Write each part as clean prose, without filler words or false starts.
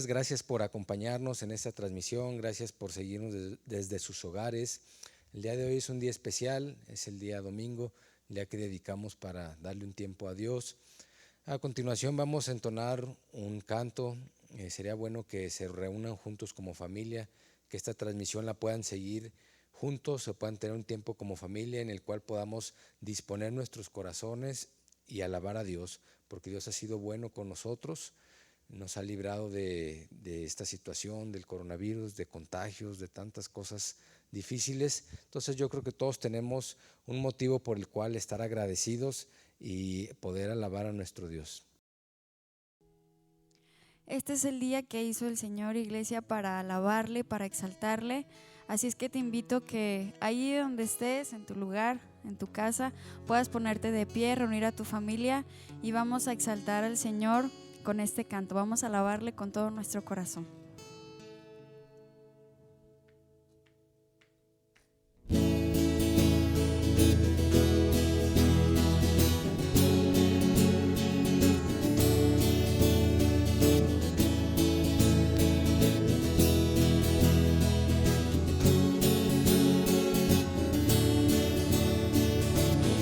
días, gracias por acompañarnos en esta transmisión, gracias por seguirnos desde sus hogares. El día de hoy es un día especial, es el día domingo, el día que dedicamos para darle un tiempo a Dios. A continuación vamos a entonar un canto. Sería bueno que se reúnan juntos como familia, que esta transmisión la puedan seguir juntos, se puedan tener un tiempo como familia en el cual podamos disponer nuestros corazones y alabar a Dios, porque Dios ha sido bueno con nosotros, nos ha librado de esta situación, del coronavirus, de contagios, de tantas cosas difíciles. Entonces yo creo que todos tenemos un motivo por el cual estar agradecidos y poder alabar a nuestro Dios. Este es el día que hizo el Señor, iglesia, para alabarle, para exaltarle. Así es que te invito que ahí donde estés, en tu lugar, en tu casa, puedas ponerte de pie, reunir a tu familia y vamos a exaltar al Señor con este canto. Vamos a alabarle con todo nuestro corazón.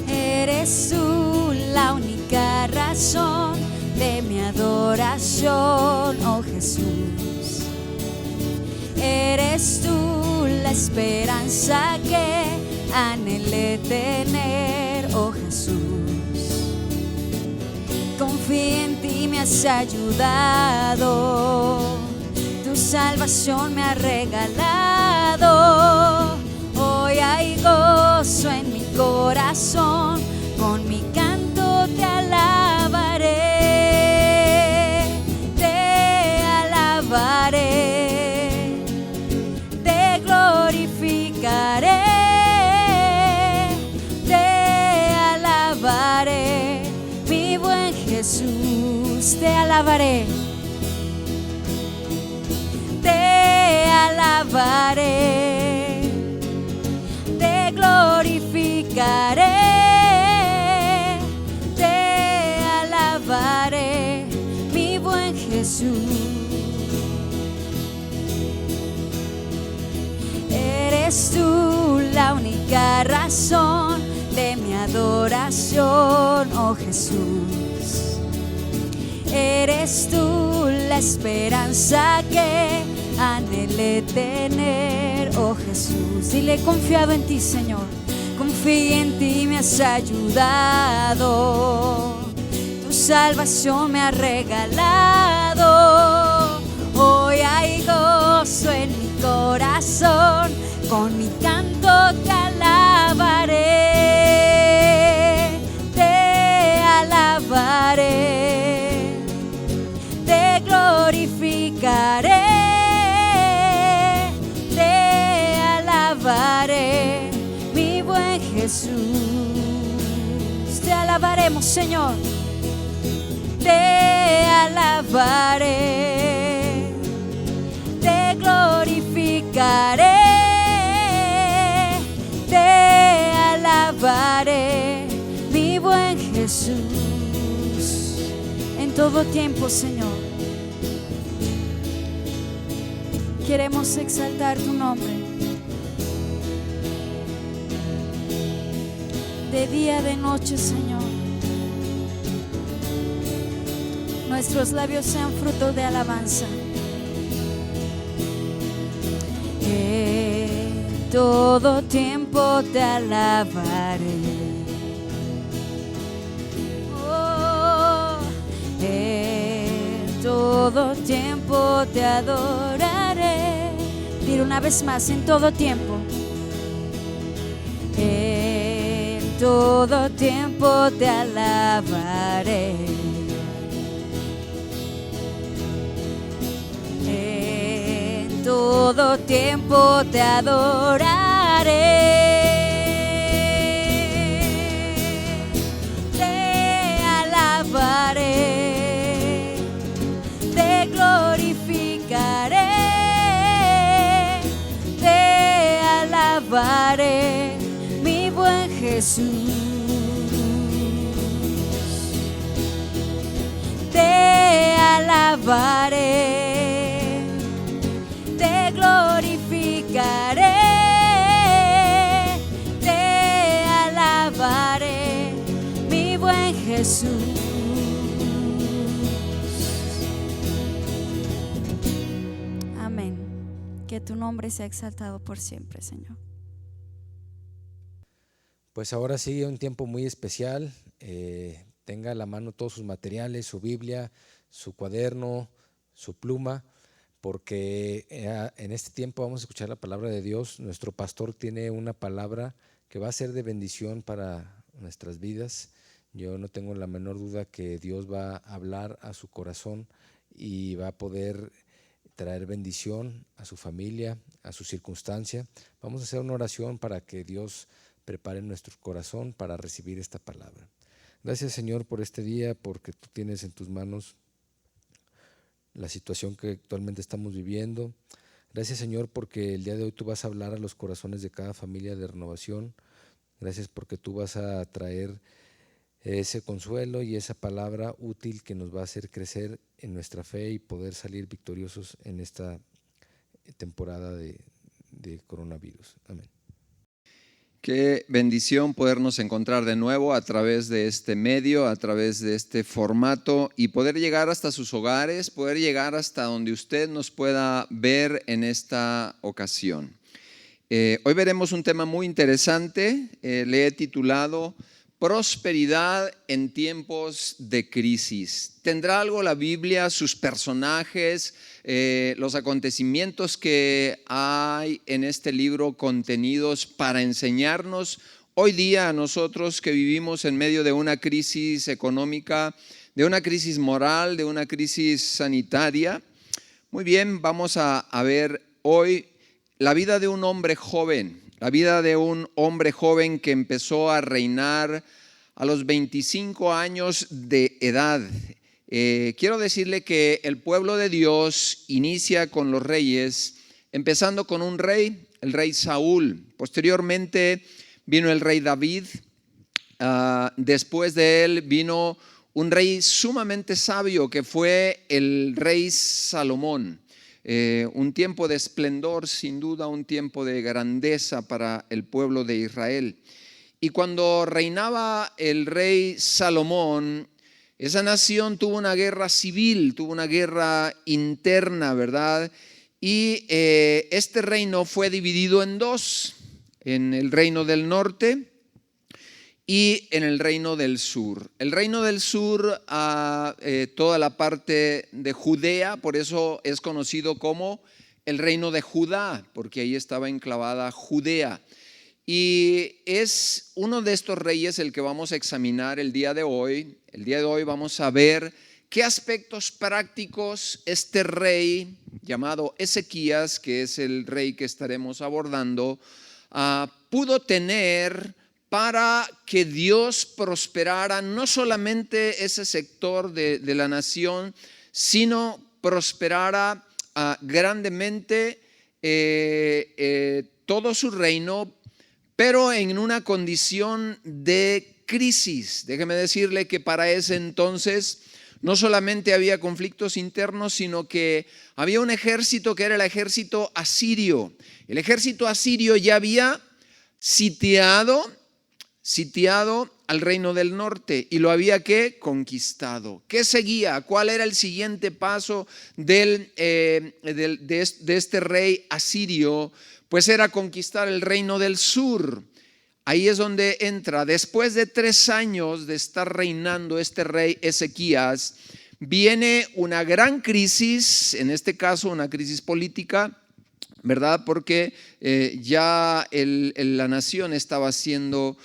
Eres tú la única razón de mi adoración, oh Jesús. Eres tú la esperanza que anhelé tener, oh Jesús. Confío en ti, me has ayudado, tu salvación me ha regalado. Hoy hay gozo en mi corazón, con mi canto te alabaré, te glorificaré, te alabaré, mi buen Jesús, te alabaré, te alabaré, te glorificaré. Mi buen Jesús, eres tú la única razón de mi adoración, oh Jesús. Eres tú la esperanza que anhelé tener, oh Jesús. Dile: he confiado en ti, Señor, confío en ti, me has ayudado, tu salvación me ha regalado. Hoy hay gozo en mi corazón, con mi canto te alabaré, te glorificaré, te alabaré, mi buen Jesús. Te alabaremos, Señor, te alabaré, te glorificaré, te alabaré, mi buen Jesús. En todo tiempo, Señor, queremos exaltar tu nombre. De día, de noche, Señor, nuestros labios sean fruto de alabanza. En todo tiempo te alabaré. Oh, en todo tiempo te adoraré. Dile una vez más: en todo tiempo. En todo tiempo te alabaré. En todo tiempo te adoraré. Te alabaré, te glorificaré, te alabaré, mi buen Jesús. Te alabaré, Jesús. Amén. Que tu nombre sea exaltado por siempre, Señor. Pues ahora sigue un tiempo muy especial. Tenga a la mano todos sus materiales, su Biblia, su cuaderno, su pluma, porque en este tiempo vamos a escuchar la palabra de Dios. Nuestro pastor tiene una palabra que va a ser de bendición para nuestras vidas. Yo no tengo la menor duda que Dios va a hablar a su corazón y va a poder traer bendición a su familia, a su circunstancia. Vamos a hacer una oración para que Dios prepare nuestro corazón para recibir esta palabra. Gracias, Señor, por este día, porque tú tienes en tus manos la situación que actualmente estamos viviendo. Gracias, Señor, porque el día de hoy tú vas a hablar a los corazones de cada familia de Renovación. Gracias porque tú vas a traer ese consuelo y esa palabra útil que nos va a hacer crecer en nuestra fe y poder salir victoriosos en esta temporada de coronavirus. Amén. Qué bendición podernos encontrar de nuevo a través de este medio, a través de este formato y poder llegar hasta sus hogares, poder llegar hasta donde usted nos pueda ver en esta ocasión. Hoy veremos un tema muy interesante, le he titulado Prosperidad en tiempos de crisis. ¿Tendrá algo la Biblia, sus personajes, los acontecimientos que hay en este libro contenidos para enseñarnos hoy día a nosotros que vivimos en medio de una crisis económica, de una crisis moral, de una crisis sanitaria? Muy bien, vamos a ver hoy la vida de un hombre joven. La vida de un hombre joven que empezó a reinar a los 25 años de edad. Quiero decirle que el pueblo de Dios inicia con los reyes, empezando con un rey, el rey Saúl. Posteriormente vino el rey David. Después de él vino un rey sumamente sabio que fue el rey Salomón. Un tiempo de esplendor, sin duda, un tiempo de grandeza para el pueblo de Israel. Y cuando reinaba el rey Salomón, esa nación tuvo una guerra civil, tuvo una guerra interna, ¿verdad? Y este reino fue dividido en dos, en el reino del norte y en el reino del sur. El reino del sur, toda la parte de Judea, por eso es conocido como el reino de Judá, porque ahí estaba enclavada Judea. Y es uno de estos reyes el que vamos a examinar el día de hoy. El día de hoy vamos a ver qué aspectos prácticos este rey llamado Ezequías, que es el rey que estaremos abordando, pudo tener para que Dios prosperara no solamente ese sector de la nación, sino prosperara grandemente todo su reino, pero en una condición de crisis. Déjeme decirle que para ese entonces no solamente había conflictos internos, sino que había un ejército que era el ejército asirio. El ejército asirio ya había sitiado al reino del norte y lo había conquistado. ¿Qué seguía? ¿Cuál era el siguiente paso de este rey asirio? Pues era conquistar el reino del sur. Ahí es donde entra. Después de 3 años de estar reinando este rey Ezequías, viene una gran crisis, en este caso una crisis política, ¿verdad? Porque ya la nación estaba siendo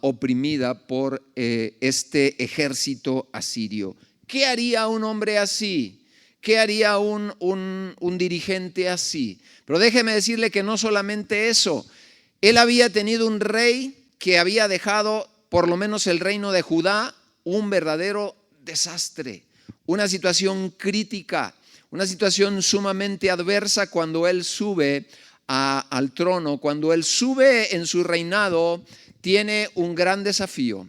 oprimida por este ejército asirio. ¿Qué haría un hombre así? ¿Qué haría un dirigente así? Pero déjeme decirle que no solamente eso. Él había tenido un rey que había dejado por lo menos el reino de Judá un verdadero desastre, una situación crítica, una situación sumamente adversa cuando él sube al trono, cuando él sube en su reinado. Tiene un gran desafío,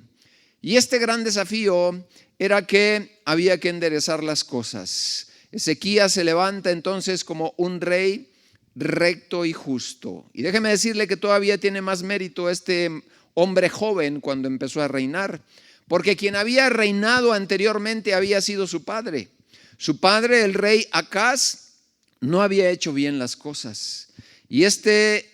y este gran desafío era que había que enderezar las cosas. Ezequías se levanta entonces como un rey recto y justo, y déjeme decirle que todavía tiene más mérito este hombre joven cuando empezó a reinar, porque quien había reinado anteriormente había sido su padre. Su padre, el rey Acaz, no había hecho bien las cosas. Y este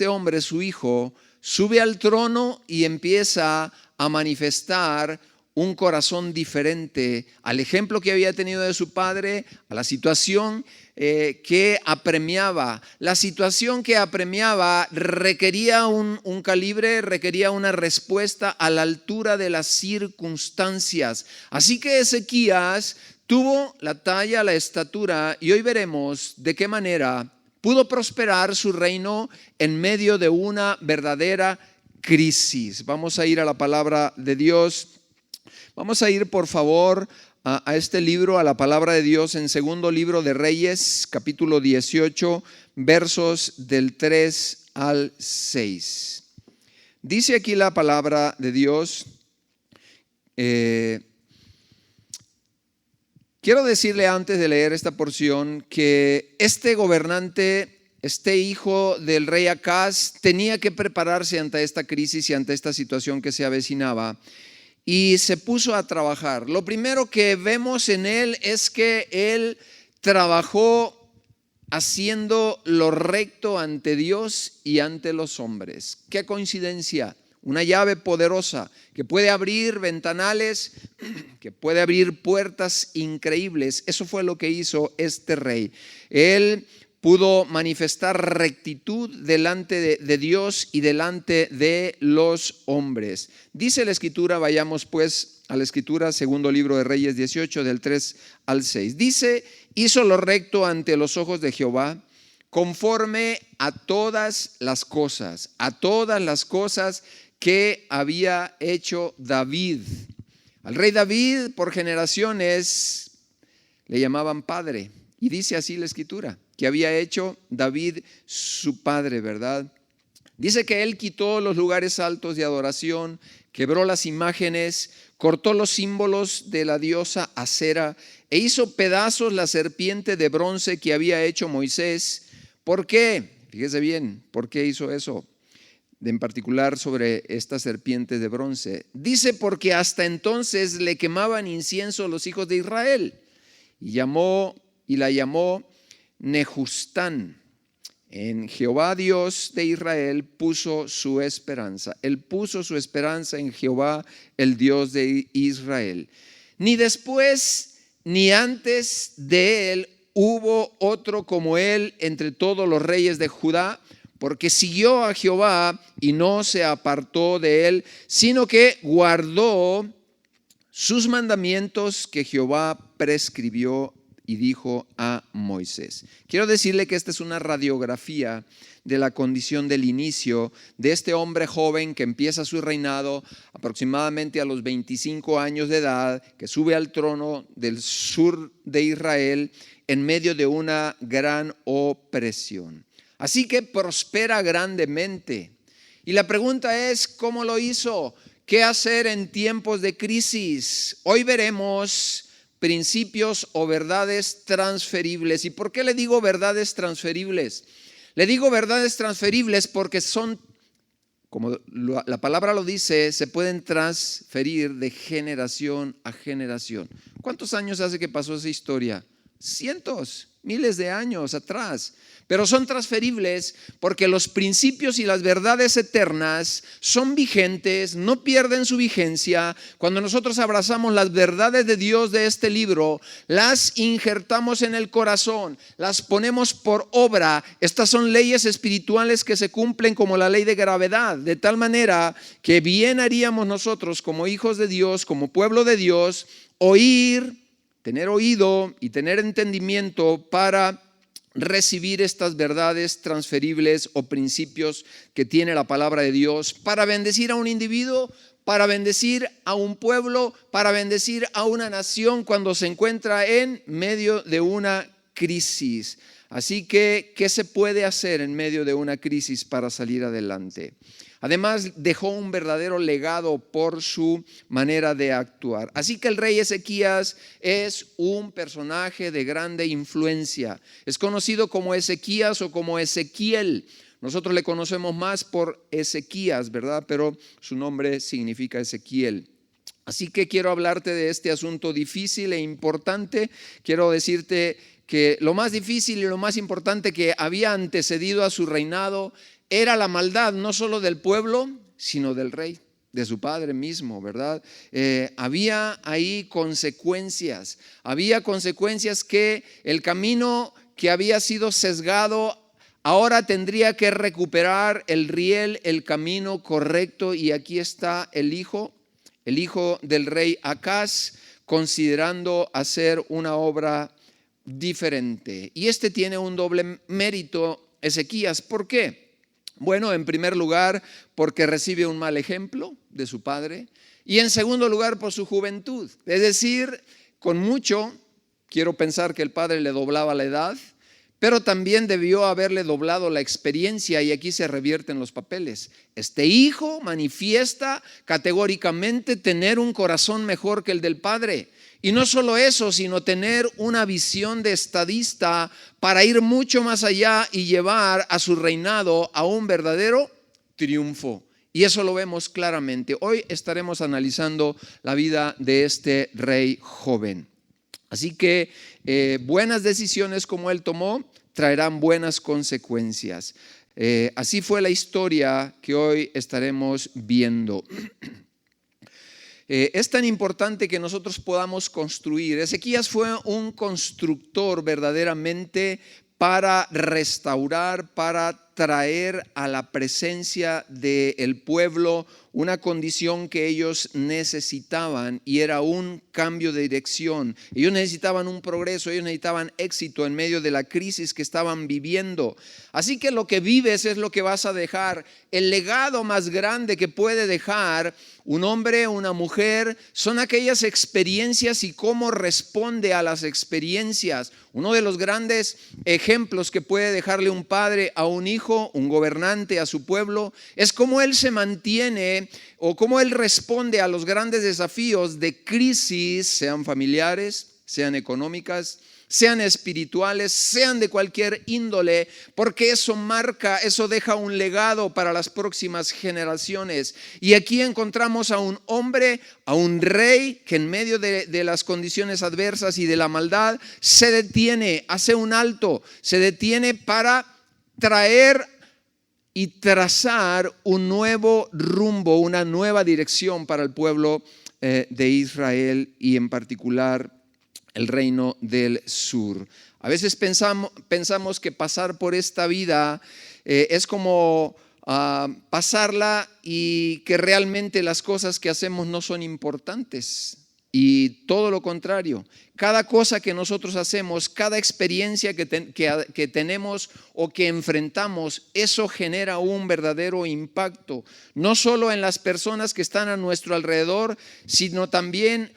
hombre, su hijo, sube al trono y empieza a manifestar un corazón diferente al ejemplo que había tenido de su padre, a la situación que apremiaba. La situación que apremiaba requería un calibre, requería una respuesta a la altura de las circunstancias. Así que Ezequías tuvo la talla, la estatura, y hoy veremos de qué manera pudo prosperar su reino en medio de una verdadera crisis. Vamos a ir a la palabra de Dios. Vamos a ir, por favor, a este libro, a la palabra de Dios, en segundo libro de Reyes, capítulo 18, versos del 3 al 6. Dice aquí la palabra de Dios. Quiero decirle antes de leer esta porción que este gobernante, este hijo del rey Acaz, tenía que prepararse ante esta crisis y ante esta situación que se avecinaba. Y se puso a trabajar. Lo primero que vemos en él es que él trabajó haciendo lo recto ante Dios y ante los hombres. ¡Qué coincidencia! Una llave poderosa que puede abrir ventanales, que puede abrir puertas increíbles. Eso fue lo que hizo este rey. Él pudo manifestar rectitud delante de Dios y delante de los hombres. Dice la Escritura, vayamos pues a la Escritura, segundo libro de Reyes 18, del 3 al 6. Dice, hizo lo recto ante los ojos de Jehová, conforme a todas las cosas que había hecho David. Al rey David, por generaciones, le llamaban padre. Y dice así la Escritura, que había hecho David su padre, ¿verdad? Dice que él quitó los lugares altos de adoración, quebró las imágenes, cortó los símbolos de la diosa Acera e hizo pedazos la serpiente de bronce que había hecho Moisés. ¿Por qué? Fíjese bien, ¿por qué hizo eso? En particular sobre estas serpientes de bronce. Dice porque hasta entonces le quemaban incienso los hijos de Israel y la llamó Nehustán. En Jehová Dios de Israel puso su esperanza. Él puso su esperanza en Jehová, el Dios de Israel. Ni después ni antes de él hubo otro como él entre todos los reyes de Judá, porque siguió a Jehová y no se apartó de él, sino que guardó sus mandamientos que Jehová prescribió y dijo a Moisés. Quiero decirle que esta es una radiografía de la condición del inicio de este hombre joven que empieza su reinado aproximadamente a los 25 años de edad, que sube al trono del sur de Israel en medio de una gran opresión. Así que prospera grandemente. Y la pregunta es, ¿cómo lo hizo? ¿Qué hacer en tiempos de crisis? Hoy veremos principios o verdades transferibles. ¿Y por qué le digo verdades transferibles? Le digo verdades transferibles porque son, como la palabra lo dice, se pueden transferir de generación a generación. ¿Cuántos años hace que pasó esa historia? Cientos, miles de años atrás. Pero son transferibles porque los principios y las verdades eternas son vigentes, no pierden su vigencia. Cuando nosotros abrazamos las verdades de Dios de este libro, las injertamos en el corazón, las ponemos por obra. Estas son leyes espirituales que se cumplen como la ley de gravedad, de tal manera que bien haríamos nosotros como hijos de Dios, como pueblo de Dios, tener oído y tener entendimiento para recibir estas verdades transferibles o principios que tiene la palabra de Dios para bendecir a un individuo, para bendecir a un pueblo, para bendecir a una nación cuando se encuentra en medio de una crisis. Así que, ¿qué se puede hacer en medio de una crisis para salir adelante? Además, dejó un verdadero legado por su manera de actuar. Así que el rey Ezequías es un personaje de grande influencia. Es conocido como Ezequías o como Ezequiel. Nosotros le conocemos más por Ezequías, ¿verdad? Pero su nombre significa Ezequiel. Así que quiero hablarte de este asunto difícil e importante. Quiero decirte que lo más difícil y lo más importante que había antecedido a su reinado era la maldad, no solo del pueblo, sino del rey, de su padre mismo, ¿verdad? Había ahí consecuencias. Había consecuencias que el camino que había sido sesgado ahora tendría que recuperar el riel, el camino correcto. Y aquí está el hijo del rey Acaz, considerando hacer una obra diferente. Y este tiene un doble mérito, Ezequías. ¿Por qué? Bueno, en primer lugar, porque recibe un mal ejemplo de su padre. Y en segundo lugar, por su juventud. Es decir, con mucho, quiero pensar que el padre le doblaba la edad, pero también debió haberle doblado la experiencia, y aquí se revierten los papeles. Este hijo manifiesta categóricamente tener un corazón mejor que el del padre. Y no solo eso, sino tener una visión de estadista para ir mucho más allá y llevar a su reinado a un verdadero triunfo. Y eso lo vemos claramente. Hoy estaremos analizando la vida de este rey joven. Así que buenas decisiones como él tomó traerán buenas consecuencias. Así fue la historia que hoy estaremos viendo. Es tan importante que nosotros podamos construir. Ezequías fue un constructor verdaderamente para restaurar, para traer a la presencia del pueblo una condición que ellos necesitaban, y era un cambio de dirección. Ellos necesitaban un progreso, ellos necesitaban éxito en medio de la crisis que estaban viviendo. Así que lo que vives es lo que vas a dejar. El legado más grande que puede dejar un hombre, una mujer, son aquellas experiencias y cómo responde a las experiencias. Uno de los grandes ejemplos que puede dejarle un padre a un hijo, un gobernante a su pueblo, es cómo él se mantiene o cómo él responde a los grandes desafíos de crisis, sean familiares, sean económicas, sean espirituales, sean de cualquier índole, porque eso marca, eso deja un legado para las próximas generaciones. Y aquí encontramos a un hombre, a un rey que en medio de las condiciones adversas y de la maldad se detiene, hace un alto, se detiene para traer y trazar un nuevo rumbo, una nueva dirección para el pueblo de Israel, y en particular el reino del sur. A veces pensamos que pasar por esta vida es como pasarla y que realmente las cosas que hacemos no son importantes. Y todo lo contrario, cada cosa que nosotros hacemos, cada experiencia que tenemos o que enfrentamos, eso genera un verdadero impacto, no solo en las personas que están a nuestro alrededor, sino también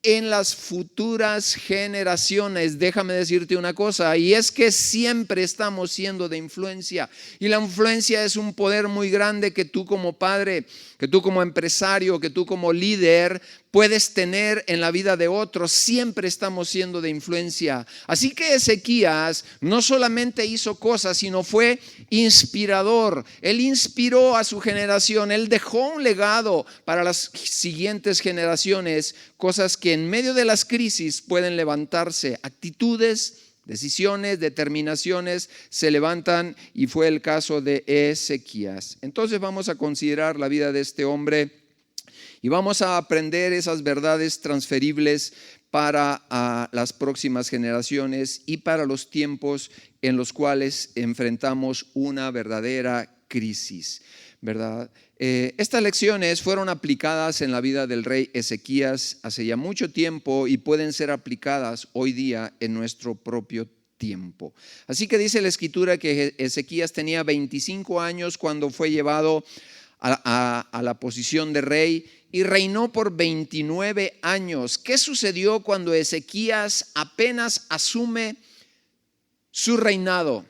en las futuras generaciones. Déjame decirte una cosa, y es que siempre estamos siendo de influencia, y la influencia es un poder muy grande que tú como padre, que tú como empresario, que tú como líder puedes tener en la vida de otros. Siempre estamos siendo de influencia. Así que Ezequías no solamente hizo cosas, sino fue inspirador. Él inspiró a su generación, él dejó un legado para las siguientes generaciones, cosas que en medio de las crisis pueden levantarse, actitudes, decisiones, determinaciones se levantan, y fue el caso de Ezequías. Entonces vamos a considerar la vida de este hombre y vamos a aprender esas verdades transferibles para las próximas generaciones y para los tiempos en los cuales enfrentamos una verdadera crisis, ¿verdad? Estas lecciones fueron aplicadas en la vida del rey Ezequías hace ya mucho tiempo y pueden ser aplicadas hoy día en nuestro propio tiempo. Así que dice la Escritura que Ezequías tenía 25 años cuando fue llevado a la posición de rey, y reinó por 29 años. ¿Qué sucedió cuando Ezequías apenas asume su reinado?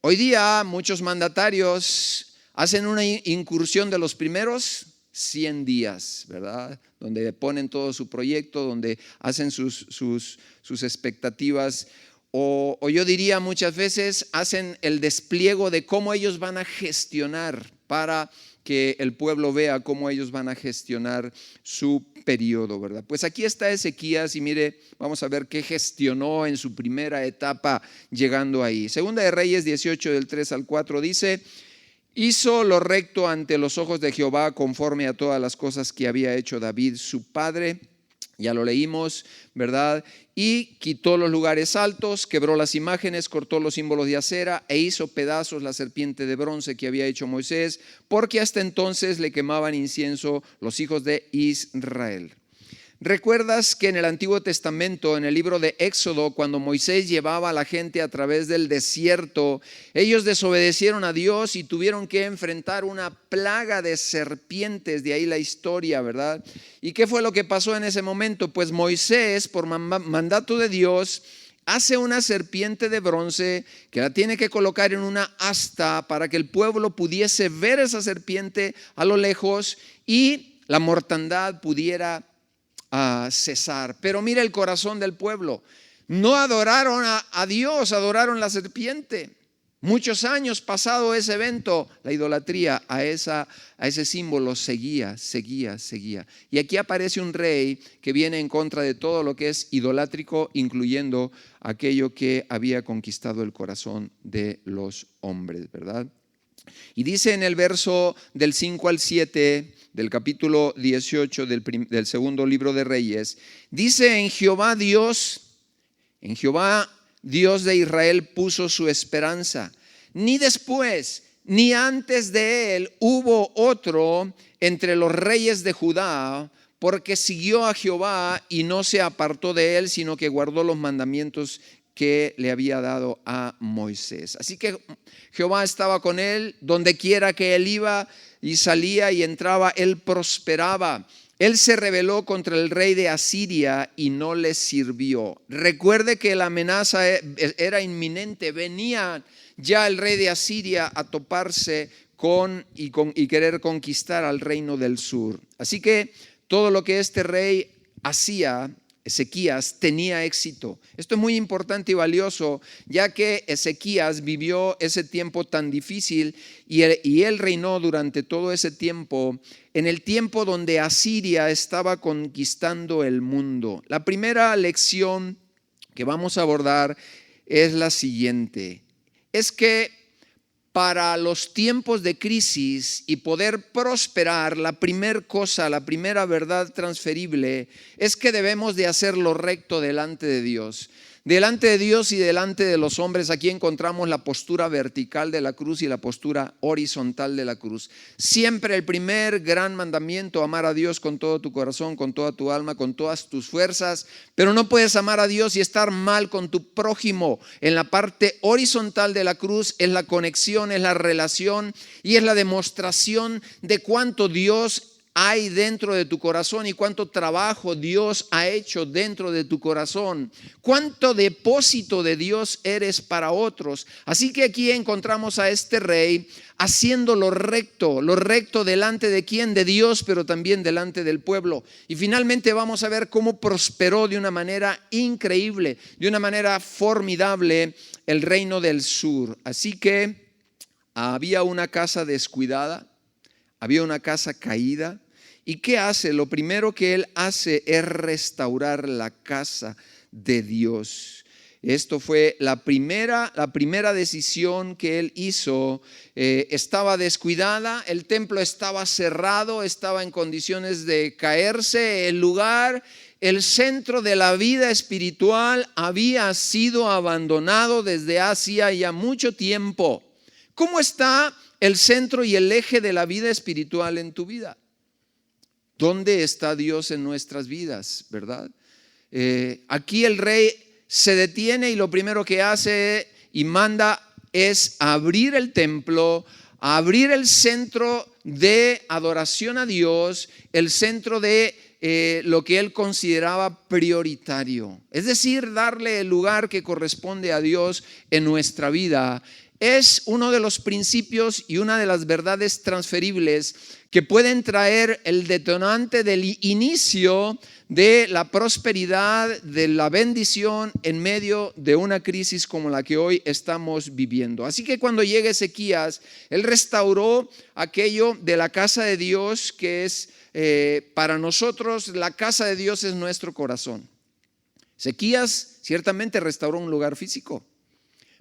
Hoy día muchos mandatarios hacen una incursión de los primeros 100 días, ¿verdad? Donde ponen todo su proyecto, donde hacen sus expectativas, o yo diría muchas veces hacen el despliego de cómo ellos van a gestionar para que el pueblo vea cómo ellos van a gestionar su periodo, ¿verdad? Pues aquí está Ezequías y mire, vamos a ver qué gestionó en su primera etapa llegando ahí. Segunda de Reyes 18 del 3 al 4 dice: hizo lo recto ante los ojos de Jehová conforme a todas las cosas que había hecho David su padre. Ya lo leímos, ¿verdad? Y quitó los lugares altos, quebró las imágenes, cortó los símbolos de acera e hizo pedazos la serpiente de bronce que había hecho Moisés, porque hasta entonces le quemaban incienso los hijos de Israel. ¿Recuerdas que en el Antiguo Testamento, en el libro de Éxodo, cuando Moisés llevaba a la gente a través del desierto, ellos desobedecieron a Dios y tuvieron que enfrentar una plaga de serpientes? De ahí la historia, ¿verdad? ¿Y qué fue lo que pasó en ese momento? Pues Moisés, por mandato de Dios, hace una serpiente de bronce que la tiene que colocar en una asta para que el pueblo pudiese ver esa serpiente a lo lejos y la mortandad pudiera cesar. Pero mira el corazón del pueblo. No adoraron a Dios, adoraron la serpiente. Muchos años pasado ese evento, la idolatría a ese símbolo seguía. Y aquí aparece un rey que viene en contra de todo lo que es idolátrico, incluyendo aquello que había conquistado el corazón de los hombres, ¿verdad? Y dice en el verso del 5 al 7 del capítulo 18 del segundo libro de Reyes, dice: en Jehová Dios de Israel puso su esperanza. Ni después ni antes de él hubo otro entre los reyes de Judá, porque siguió a Jehová y no se apartó de él, sino que guardó los mandamientos que le había dado a Moisés. Así que Jehová estaba con él, donde quiera que él iba y salía y entraba, él prosperaba. Él se rebeló contra el rey de Asiria y no le sirvió. Recuerde que la amenaza era inminente. Venía ya el rey de Asiria a toparse y querer conquistar al reino del sur. Así que todo lo que este rey hacía, Ezequías, tenía éxito. Esto es muy importante y valioso, ya que Ezequías vivió ese tiempo tan difícil y él reinó durante todo ese tiempo, en el tiempo donde Asiria estaba conquistando el mundo. La primera lección que vamos a abordar es la siguiente: es que para los tiempos de crisis y poder prosperar, la primera verdad transferible es que debemos de hacer lo recto delante de Dios. Delante de Dios y delante de los hombres, aquí encontramos la postura vertical de la cruz y la postura horizontal de la cruz. Siempre el primer gran mandamiento: amar a Dios con todo tu corazón, con toda tu alma, con todas tus fuerzas. Pero no puedes amar a Dios y estar mal con tu prójimo. En la parte horizontal de la cruz es la conexión, es la relación y es la demostración de cuánto Dios hay dentro de tu corazón y cuánto trabajo Dios ha hecho dentro de tu corazón, cuánto depósito de Dios eres para otros. Así que aquí encontramos a este rey haciendo lo recto delante de quién, de Dios, pero también delante del pueblo. Y finalmente vamos a ver cómo prosperó de una manera increíble, de una manera formidable el reino del sur. Así que había una casa descuidada, había una casa caída. ¿Y qué hace? Lo primero que él hace es restaurar la casa de Dios. Esto fue la primera decisión que él hizo. Estaba descuidada, el templo estaba cerrado, estaba en condiciones de caerse. El lugar, el centro de la vida espiritual, había sido abandonado desde hacía ya mucho tiempo. ¿Cómo está el centro y el eje de la vida espiritual en tu vida? ¿Dónde está Dios en nuestras vidas, verdad? Aquí el rey se detiene y lo primero que hace y manda es abrir el templo, abrir el centro de adoración a Dios, el centro de lo que él consideraba prioritario. Es decir, darle el lugar que corresponde a Dios en nuestra vida. es uno de los principios y una de las verdades transferibles que pueden traer el detonante del inicio de la prosperidad, de la bendición en medio de una crisis como la que hoy estamos viviendo. Así que cuando llega Ezequías, él restauró aquello de la casa de Dios, que es para nosotros, la casa de Dios es nuestro corazón. Ezequías ciertamente restauró un lugar físico,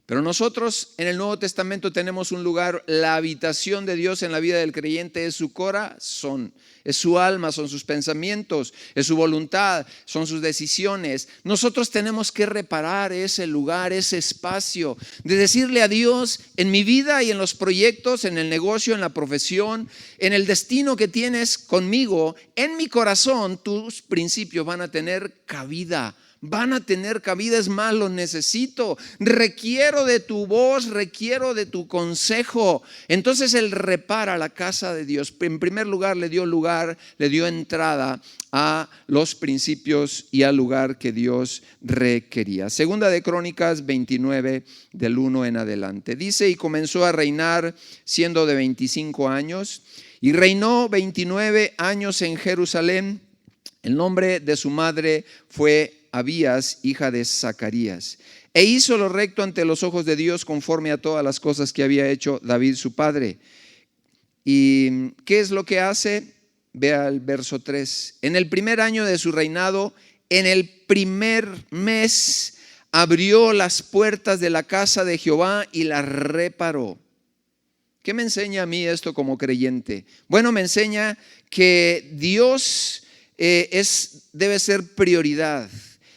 pero nosotros en el Nuevo Testamento tenemos un lugar, la habitación de Dios en la vida del creyente es su corazón, es su alma, son sus pensamientos, es su voluntad, son sus decisiones. Nosotros tenemos que reparar ese lugar, ese espacio, de decirle a Dios en mi vida y en los proyectos, en el negocio, en la profesión, en el destino que tienes conmigo, en mi corazón, tus principios van a tener cabida. Van a tener cabida, es más, lo necesito. Requiero de tu voz, requiero de tu consejo. Entonces él repara la casa de Dios. En primer lugar, le dio entrada a los principios y al lugar que Dios requería. Segunda de Crónicas 29, del 1 en adelante. Dice, y comenzó a reinar siendo de 25 años, y reinó 29 años en Jerusalén. El nombre de su madre fue Abías, hija de Zacarías, e hizo lo recto ante los ojos de Dios conforme a todas las cosas que había hecho David su padre. ¿Y qué es lo que hace? Vea el verso 3. En el primer año de su reinado, en el primer mes, abrió las puertas de la casa de Jehová y las reparó. ¿Qué me enseña a mí esto como creyente? Bueno, me enseña que Dios debe ser prioridad.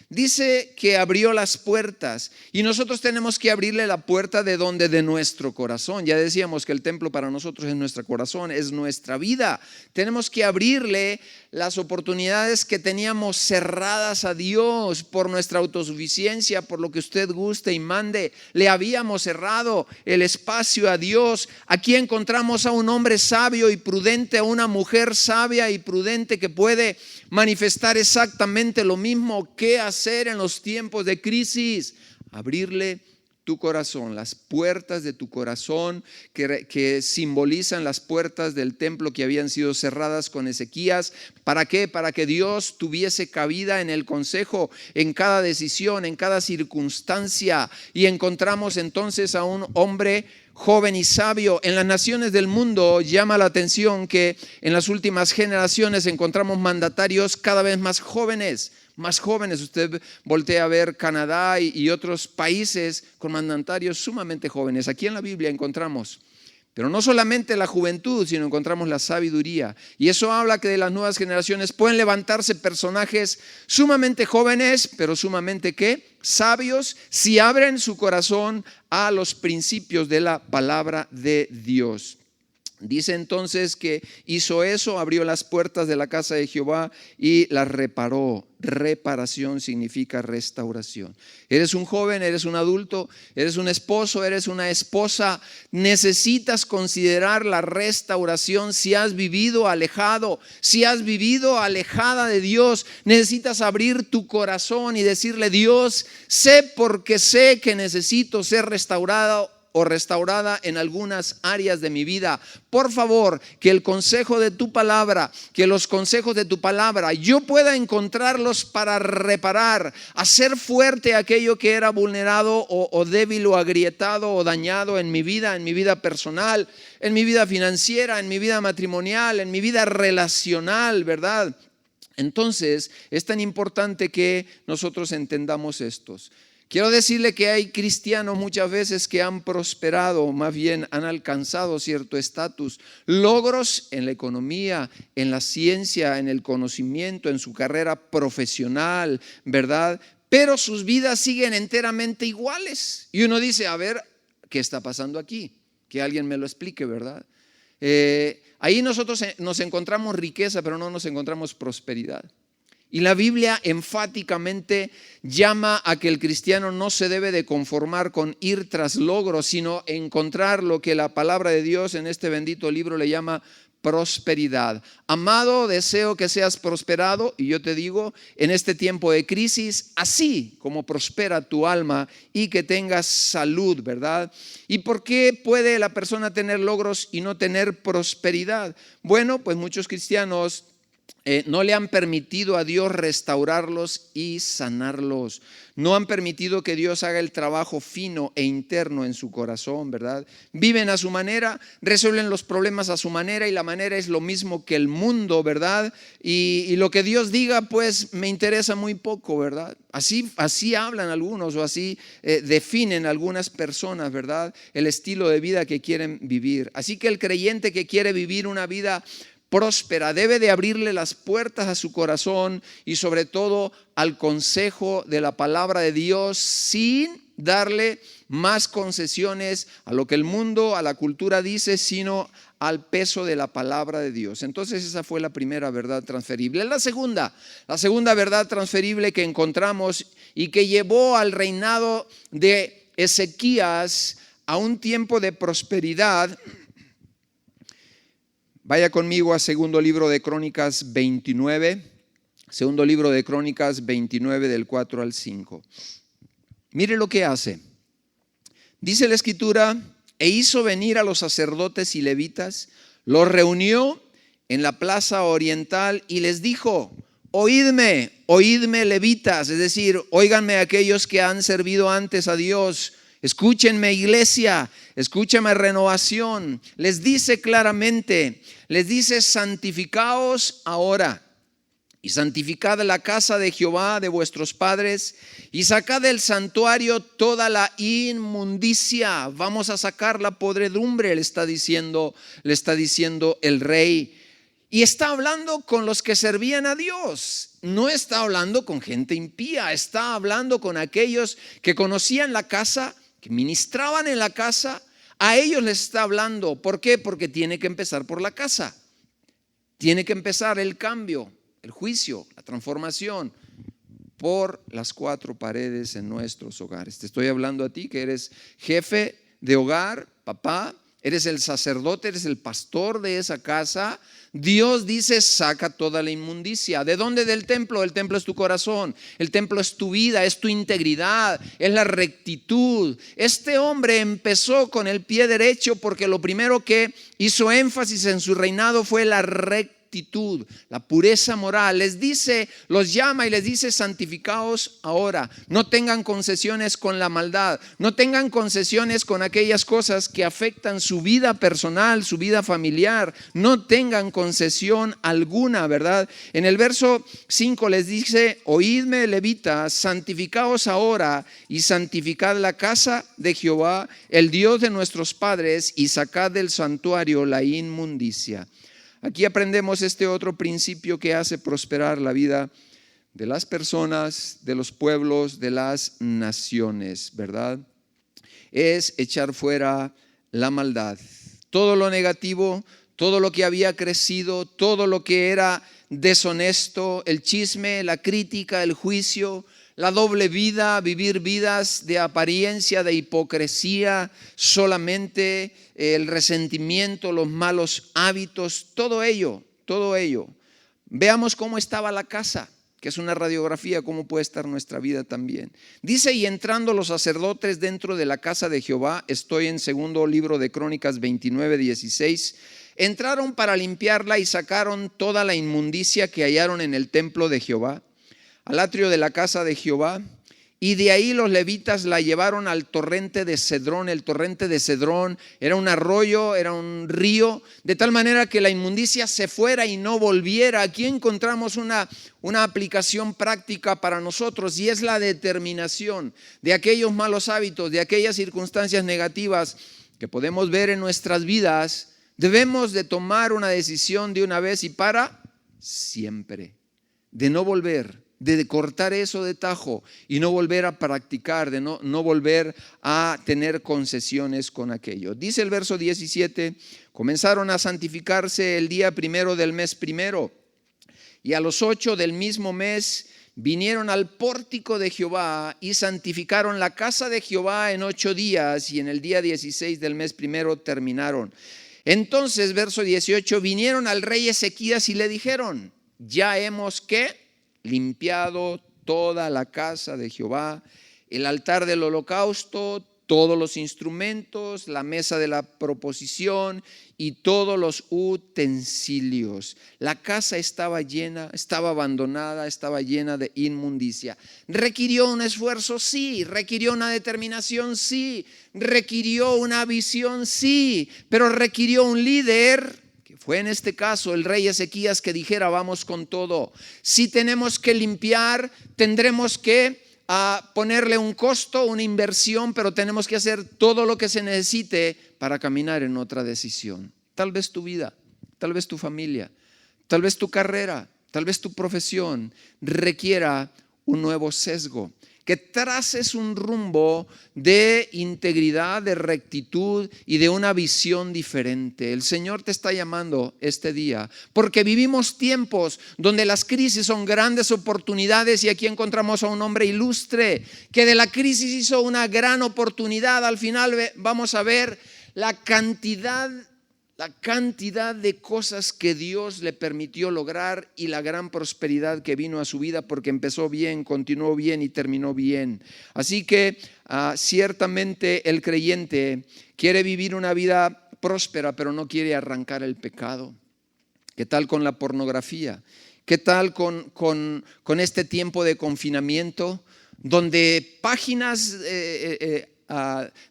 Dice que abrió las puertas y nosotros tenemos que abrirle la puerta ¿de dónde? De nuestro corazón. Ya decíamos que el templo para nosotros es nuestro corazón, es nuestra vida. Tenemos que abrirle las oportunidades que teníamos cerradas a Dios por nuestra autosuficiencia, por lo que usted guste y mande. Le habíamos cerrado el espacio a Dios. Aquí encontramos a un hombre sabio y prudente, a una mujer sabia y prudente que puede manifestar exactamente lo mismo. ¿Qué hacer en los tiempos de crisis? Abrirle tu corazón, las puertas de tu corazón que simbolizan las puertas del templo que habían sido cerradas con Ezequías. ¿Para qué? Para que Dios tuviese cabida en el consejo, en cada decisión, en cada circunstancia. Y encontramos entonces a un hombre joven y sabio. En las naciones del mundo llama la atención que en las últimas generaciones encontramos mandatarios cada vez más jóvenes. Usted voltea a ver Canadá y otros países con mandatarios sumamente jóvenes. Aquí en la Biblia encontramos, pero no solamente la juventud, sino encontramos la sabiduría. Y eso habla que de las nuevas generaciones pueden levantarse personajes sumamente jóvenes, pero sumamente ¿qué? Sabios, si abren su corazón a los principios de la palabra de Dios. Dice entonces que hizo eso, abrió las puertas de la casa de Jehová y las reparó. Reparación significa restauración. Eres un joven, eres un adulto, eres un esposo, eres una esposa. Necesitas considerar la restauración. Si has vivido alejado, si has vivido alejada de Dios, necesitas abrir tu corazón y decirle: Dios, sé porque sé que necesito ser restaurado o restaurada en algunas áreas de mi vida. Por favor, que el consejo de tu palabra, que los consejos de tu palabra, yo pueda encontrarlos para reparar, hacer fuerte aquello que era vulnerado o débil o agrietado o dañado en mi vida personal, en mi vida financiera, en mi vida matrimonial, en mi vida relacional, ¿verdad? Entonces, es tan importante que nosotros entendamos estos. Quiero decirle que hay cristianos muchas veces que han prosperado, más bien han alcanzado cierto estatus, logros en la economía, en la ciencia, en el conocimiento, en su carrera profesional, ¿verdad? Pero sus vidas siguen enteramente iguales. Y uno dice: a ver, ¿qué está pasando aquí? Que alguien me lo explique, ¿verdad? Ahí nosotros nos encontramos riqueza, pero no nos encontramos prosperidad. Y la Biblia enfáticamente llama a que el cristiano no se debe de conformar con ir tras logros, sino encontrar lo que la palabra de Dios en este bendito libro le llama prosperidad. Amado, deseo que seas prosperado, y yo te digo, en este tiempo de crisis, así como prospera tu alma y que tengas salud, ¿verdad? ¿Y por qué puede la persona tener logros y no tener prosperidad? Bueno, pues muchos cristianos no le han permitido a Dios restaurarlos y sanarlos. No han permitido que Dios haga el trabajo fino e interno en su corazón, ¿verdad? Viven a su manera, resuelven los problemas a su manera, y la manera es lo mismo que el mundo, ¿verdad? Y lo que Dios diga, pues me interesa muy poco, ¿verdad? Así hablan algunos, o así definen algunas personas, ¿verdad? El estilo de vida que quieren vivir. Así que el creyente que quiere vivir una vida próspera debe de abrirle las puertas a su corazón y sobre todo al consejo de la palabra de Dios, sin darle más concesiones a lo que el mundo, a la cultura dice, sino al peso de la palabra de Dios. Entonces esa fue la primera verdad transferible. La segunda verdad transferible que encontramos y que llevó al reinado de Ezequías a un tiempo de prosperidad. Vaya conmigo a segundo libro de Crónicas 29, segundo libro de Crónicas 29 del 4 al 5. Mire lo que hace. Dice la escritura, e hizo venir a los sacerdotes y levitas, los reunió en la plaza oriental y les dijo, oídme levitas, es decir, óiganme aquellos que han servido antes a Dios. Escúchenme, iglesia, escúchame, renovación. Les dice claramente, les dice, santificaos ahora y santificad la casa de Jehová de vuestros padres y sacad del santuario toda la inmundicia. Vamos a sacar la podredumbre, le está diciendo el rey. Y está hablando con los que servían a Dios. No está hablando con gente impía, está hablando con aquellos que conocían la casa, que ministraban en la casa. A ellos les está hablando. ¿Por qué? Porque tiene que empezar por la casa. Tiene que empezar el cambio, el juicio, la transformación por las cuatro paredes en nuestros hogares. Te estoy hablando a ti que eres jefe de hogar, papá, eres el sacerdote, eres el pastor de esa casa. Dios dice, saca toda la inmundicia. ¿De dónde? Del templo. El templo es tu corazón, el templo es tu vida, es tu integridad, es la rectitud. Este hombre empezó con el pie derecho porque lo primero que hizo énfasis en su reinado fue la rectitud, la pureza moral. Les dice, los llama y les dice, santificaos ahora. No tengan concesiones con la maldad, no tengan concesiones con aquellas cosas que afectan su vida personal, su vida familiar. No tengan concesión alguna, ¿verdad? En el verso 5 les dice, oídme levitas, santificaos ahora y santificad la casa de Jehová, el Dios de nuestros padres, y sacad del santuario la inmundicia. Aquí aprendemos este otro principio que hace prosperar la vida de las personas, de los pueblos, de las naciones, ¿verdad? Es echar fuera la maldad. Todo lo negativo, todo lo que había crecido, todo lo que era deshonesto, el chisme, la crítica, el juicio, la doble vida, vivir vidas de apariencia, de hipocresía, solamente el resentimiento, los malos hábitos, todo ello. Veamos cómo estaba la casa, que es una radiografía, cómo puede estar nuestra vida también. Dice, y entrando los sacerdotes dentro de la casa de Jehová, estoy en segundo libro de Crónicas 29, 16, entraron para limpiarla y sacaron toda la inmundicia que hallaron en el templo de Jehová, al atrio de la casa de Jehová, y de ahí los levitas la llevaron al torrente de Cedrón. El torrente de Cedrón era un arroyo, era un río, de tal manera que la inmundicia se fuera y no volviera. Aquí encontramos una aplicación práctica para nosotros, y es la determinación de aquellos malos hábitos, de aquellas circunstancias negativas que podemos ver en nuestras vidas. Debemos de tomar una decisión de una vez y para siempre, de no volver, de cortar eso de tajo y no volver a practicar, de no volver a tener concesiones con aquello. Dice el verso 17, comenzaron a santificarse el día primero del mes primero, Y a los 8 del mismo mes vinieron al pórtico de Jehová y santificaron la casa de Jehová en 8 días, y en el día 16 del mes primero terminaron. Entonces, verso 18, vinieron al rey Ezequías y le dijeron: ya hemos ¿qué? Limpiado toda la casa de Jehová, el altar del holocausto, todos los instrumentos, la mesa de la proposición y todos los utensilios. La casa estaba llena, estaba abandonada, estaba llena de inmundicia. ¿Requirió un esfuerzo? Sí. ¿Requirió una determinación? Sí. ¿Requirió una visión? Sí. Pero requirió un líder, que fue en este caso el rey Ezequías, que dijera: vamos con todo. Si tenemos que limpiar, tendremos que ponerle un costo, una inversión, pero tenemos que hacer todo lo que se necesite para caminar en otra decisión. Tal vez tu vida, tal vez tu familia, tal vez tu carrera, tal vez tu profesión requiera un nuevo sesgo. Que traces un rumbo de integridad, de rectitud y de una visión diferente. El Señor te está llamando este día, porque vivimos tiempos donde las crisis son grandes oportunidades, y aquí encontramos a un hombre ilustre que de la crisis hizo una gran oportunidad. Al final vamos a ver la cantidad de cosas que Dios le permitió lograr y la gran prosperidad que vino a su vida, porque empezó bien, continuó bien y terminó bien. Así que ciertamente el creyente quiere vivir una vida próspera, pero no quiere arrancar el pecado. ¿Qué tal con la pornografía? ¿Qué tal con este tiempo de confinamiento, donde páginas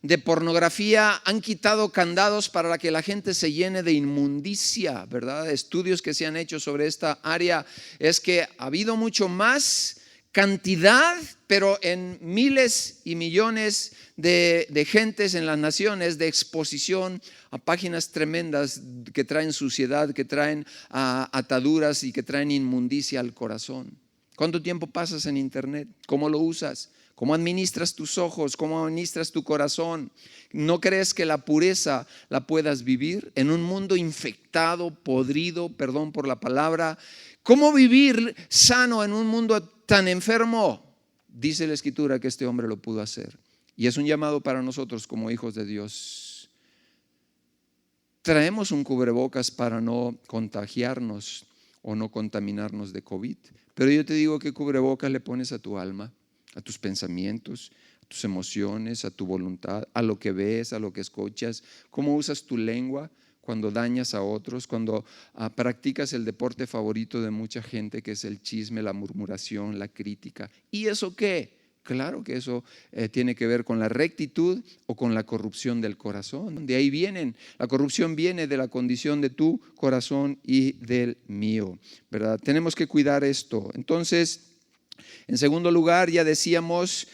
de pornografía han quitado candados para que la gente se llene de inmundicia, ¿verdad? Estudios que se han hecho sobre esta área es que ha habido mucho más cantidad, pero en miles y millones de gentes en las naciones, de exposición a páginas tremendas que traen suciedad, que traen ataduras y que traen inmundicia al corazón. ¿Cuánto tiempo pasas en internet? ¿Cómo lo usas? ¿Cómo administras tus ojos? ¿Cómo administras tu corazón? ¿No crees que la pureza la puedas vivir en un mundo infectado, podrido, perdón por la palabra? ¿Cómo vivir sano en un mundo tan enfermo? Dice la Escritura que este hombre lo pudo hacer. Y es un llamado para nosotros como hijos de Dios. Traemos un cubrebocas para no contagiarnos o no contaminarnos de COVID. Pero yo te digo, ¿qué cubrebocas le pones a tu alma? A tus pensamientos, a tus emociones, a tu voluntad, a lo que ves, a lo que escuchas. ¿Cómo usas tu lengua cuando dañas a otros? Cuando practicas el deporte favorito de mucha gente, que es el chisme, la murmuración, la crítica. ¿Y eso qué? Claro que eso tiene que ver con la rectitud o con la corrupción del corazón. De ahí vienen. La corrupción viene de la condición de tu corazón y del mío, ¿verdad? Tenemos que cuidar esto. Entonces, en segundo lugar, ya decíamos,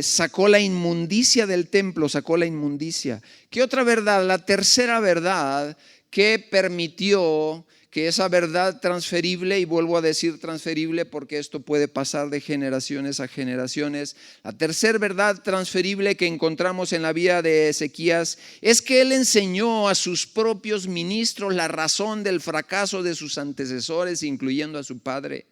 sacó la inmundicia del templo, sacó la inmundicia. ¿Qué otra verdad? La tercera verdad que permitió que esa verdad transferible, y vuelvo a decir transferible porque esto puede pasar de generaciones a generaciones, la tercera verdad transferible que encontramos en la vida de Ezequías es que él enseñó a sus propios ministros la razón del fracaso de sus antecesores, incluyendo a su padre.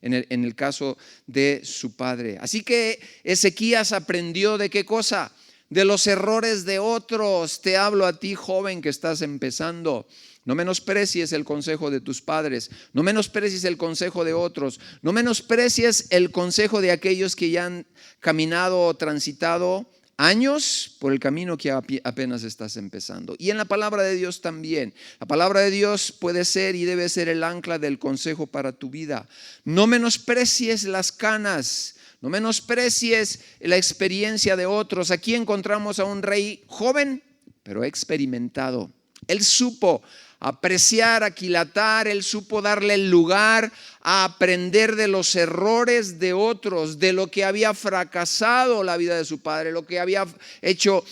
En el caso de su padre. Así que Ezequías aprendió ¿de qué cosa? De los errores de otros. Te hablo a ti, joven, que estás empezando. No menosprecies el consejo de tus padres. No menosprecies el consejo de otros. No menosprecies el consejo de aquellos que ya han caminado o transitado años por el camino que apenas estás empezando. Y en la palabra de Dios también. La palabra de Dios puede ser y debe ser el ancla del consejo para tu vida. No menosprecies las canas, no menosprecies la experiencia de otros. Aquí encontramos a un rey joven, pero experimentado. Él supo apreciar, aquilatar, él supo darle el lugar a aprender de los errores de otros, de lo que había fracasado la vida de su padre, lo que había hecho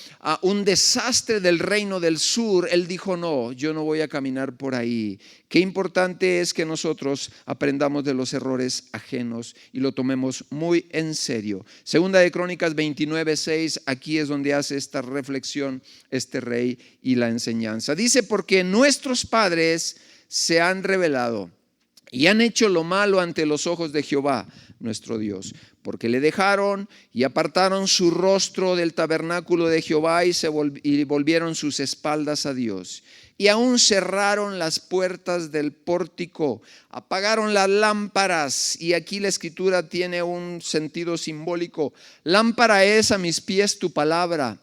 un desastre del reino del sur. Él dijo: no, yo no voy a caminar por ahí. Qué importante es que nosotros aprendamos de los errores ajenos y lo tomemos muy en serio. Segunda de Crónicas 29:6, aquí es donde hace esta reflexión este rey y la enseñanza. Dice: porque nuestros padres se han rebelado. y han hecho lo malo ante los ojos de Jehová, nuestro Dios, porque le dejaron y apartaron su rostro del tabernáculo de Jehová y volvieron sus espaldas a Dios. Y aún cerraron las puertas del pórtico, apagaron las lámparas. Y aquí la escritura tiene un sentido simbólico. Lámpara es a mis pies tu palabra.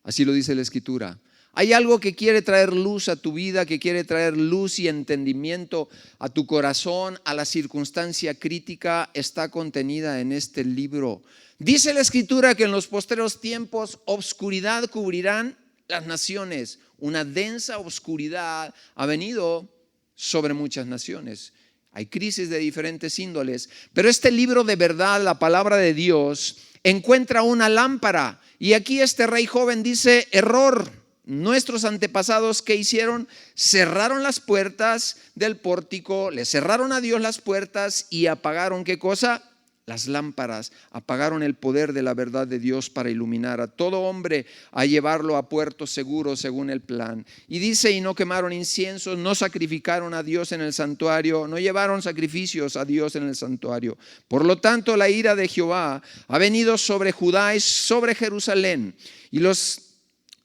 Así lo dice la escritura. Hay algo que quiere traer luz a tu vida, que quiere traer luz y entendimiento a tu corazón, a la circunstancia crítica, está contenida en este libro. Dice la escritura que en los postreros tiempos obscuridad cubrirán las naciones. Una densa oscuridad ha venido sobre muchas naciones. Hay crisis de diferentes índoles, pero este libro de verdad, la palabra de Dios, encuentra una lámpara. Y aquí este rey joven dice: error. Nuestros antepasados, ¿qué hicieron? Cerraron las puertas del pórtico, le cerraron a Dios las puertas y apagaron, ¿qué cosa? Las lámparas. Apagaron el poder de la verdad de Dios para iluminar a todo hombre, a llevarlo a puerto seguro según el plan. Y dice: y no quemaron inciensos, no sacrificaron a Dios en el santuario, no llevaron sacrificios a Dios en el santuario. Por lo tanto, la ira de Jehová ha venido sobre Judá y sobre Jerusalén, y los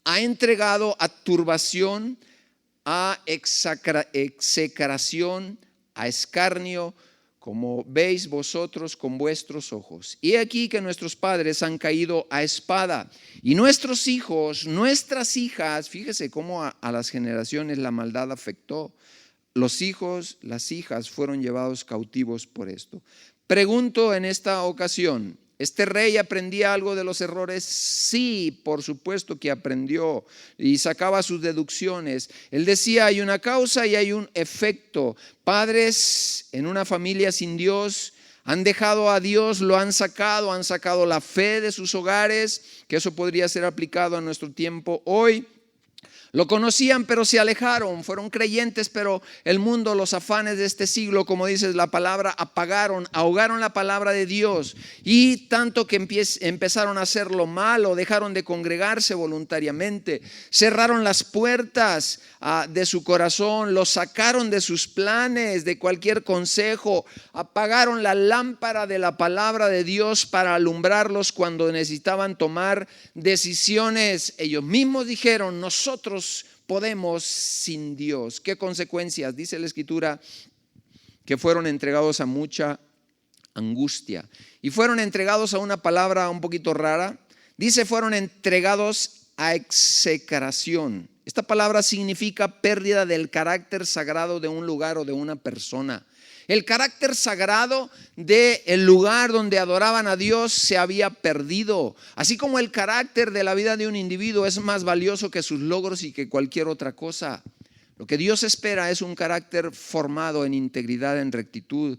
ha entregado a turbación, a execración, a escarnio, como veis vosotros con vuestros ojos. Y aquí que nuestros padres han caído a espada, y nuestros hijos, nuestras hijas, fíjese cómo a las generaciones la maldad afectó. Los hijos, las hijas fueron llevados cautivos por esto. Pregunto en esta ocasión: ¿este rey aprendía algo de los errores? Sí, por supuesto que aprendió y sacaba sus deducciones. Él decía: hay una causa y hay un efecto. Padres en una familia sin Dios han dejado a Dios, lo han sacado la fe de sus hogares, que eso podría ser aplicado a nuestro tiempo hoy. Lo conocían, pero se alejaron, fueron creyentes, pero el mundo, los afanes de este siglo, como dice la palabra, apagaron, ahogaron la palabra de Dios. Y tanto que empezaron a hacer lo malo, dejaron de congregarse voluntariamente, cerraron las puertas de su corazón, los sacaron de sus planes, de cualquier consejo, apagaron la lámpara de la palabra de Dios para alumbrarlos cuando necesitaban tomar decisiones. Ellos mismos dijeron: nosotros podemos sin Dios. ¿Qué consecuencias? Dice la escritura que fueron entregados a mucha angustia. Y fueron entregados a una palabra un poquito rara. Dice: fueron entregados a execración. Esta palabra significa pérdida del carácter sagrado de un lugar o de una persona. El carácter sagrado del lugar donde adoraban a Dios se había perdido. Así como el carácter de la vida de un individuo es más valioso que sus logros y que cualquier otra cosa. Lo que Dios espera es un carácter formado en integridad, en rectitud,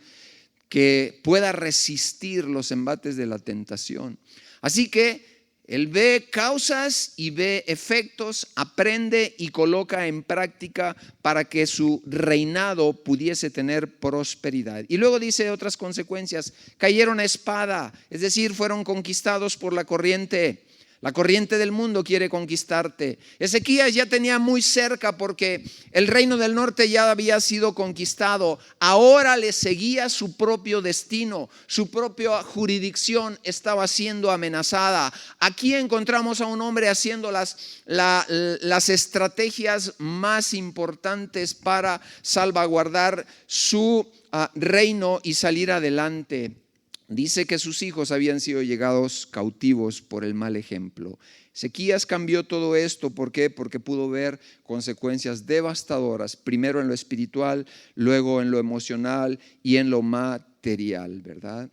que pueda resistir los embates de la tentación. Así que Él ve causas y ve efectos, aprende y coloca en práctica para que su reinado pudiese tener prosperidad. Y luego dice otras consecuencias: cayeron a espada, es decir, fueron conquistados por la corriente. La corriente del mundo quiere conquistarte. Ezequías ya tenía muy cerca, porque el reino del norte ya había sido conquistado. Ahora le seguía su propio destino, su propia jurisdicción estaba siendo amenazada. Aquí encontramos a un hombre haciendo las estrategias más importantes para salvaguardar su reino y salir adelante. Dice que sus hijos habían sido llegados cautivos por el mal ejemplo. Ezequías cambió todo esto. ¿Por qué? Porque pudo ver consecuencias devastadoras, primero en lo espiritual, luego en lo emocional y en lo material, ¿verdad?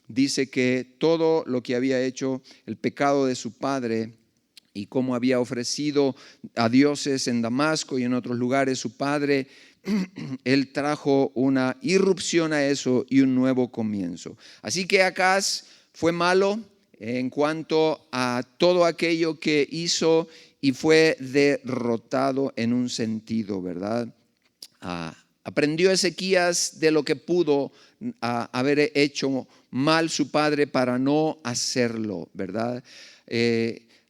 Dice que todo lo que había hecho, el pecado de su padre y cómo había ofrecido a dioses en Damasco y en otros lugares su padre, él trajo una irrupción a eso y un nuevo comienzo. Así que Acaz fue malo en cuanto a todo aquello que hizo y fue derrotado en un sentido, ¿verdad? Aprendió Ezequías de lo que pudo haber hecho mal su padre para no hacerlo, ¿verdad?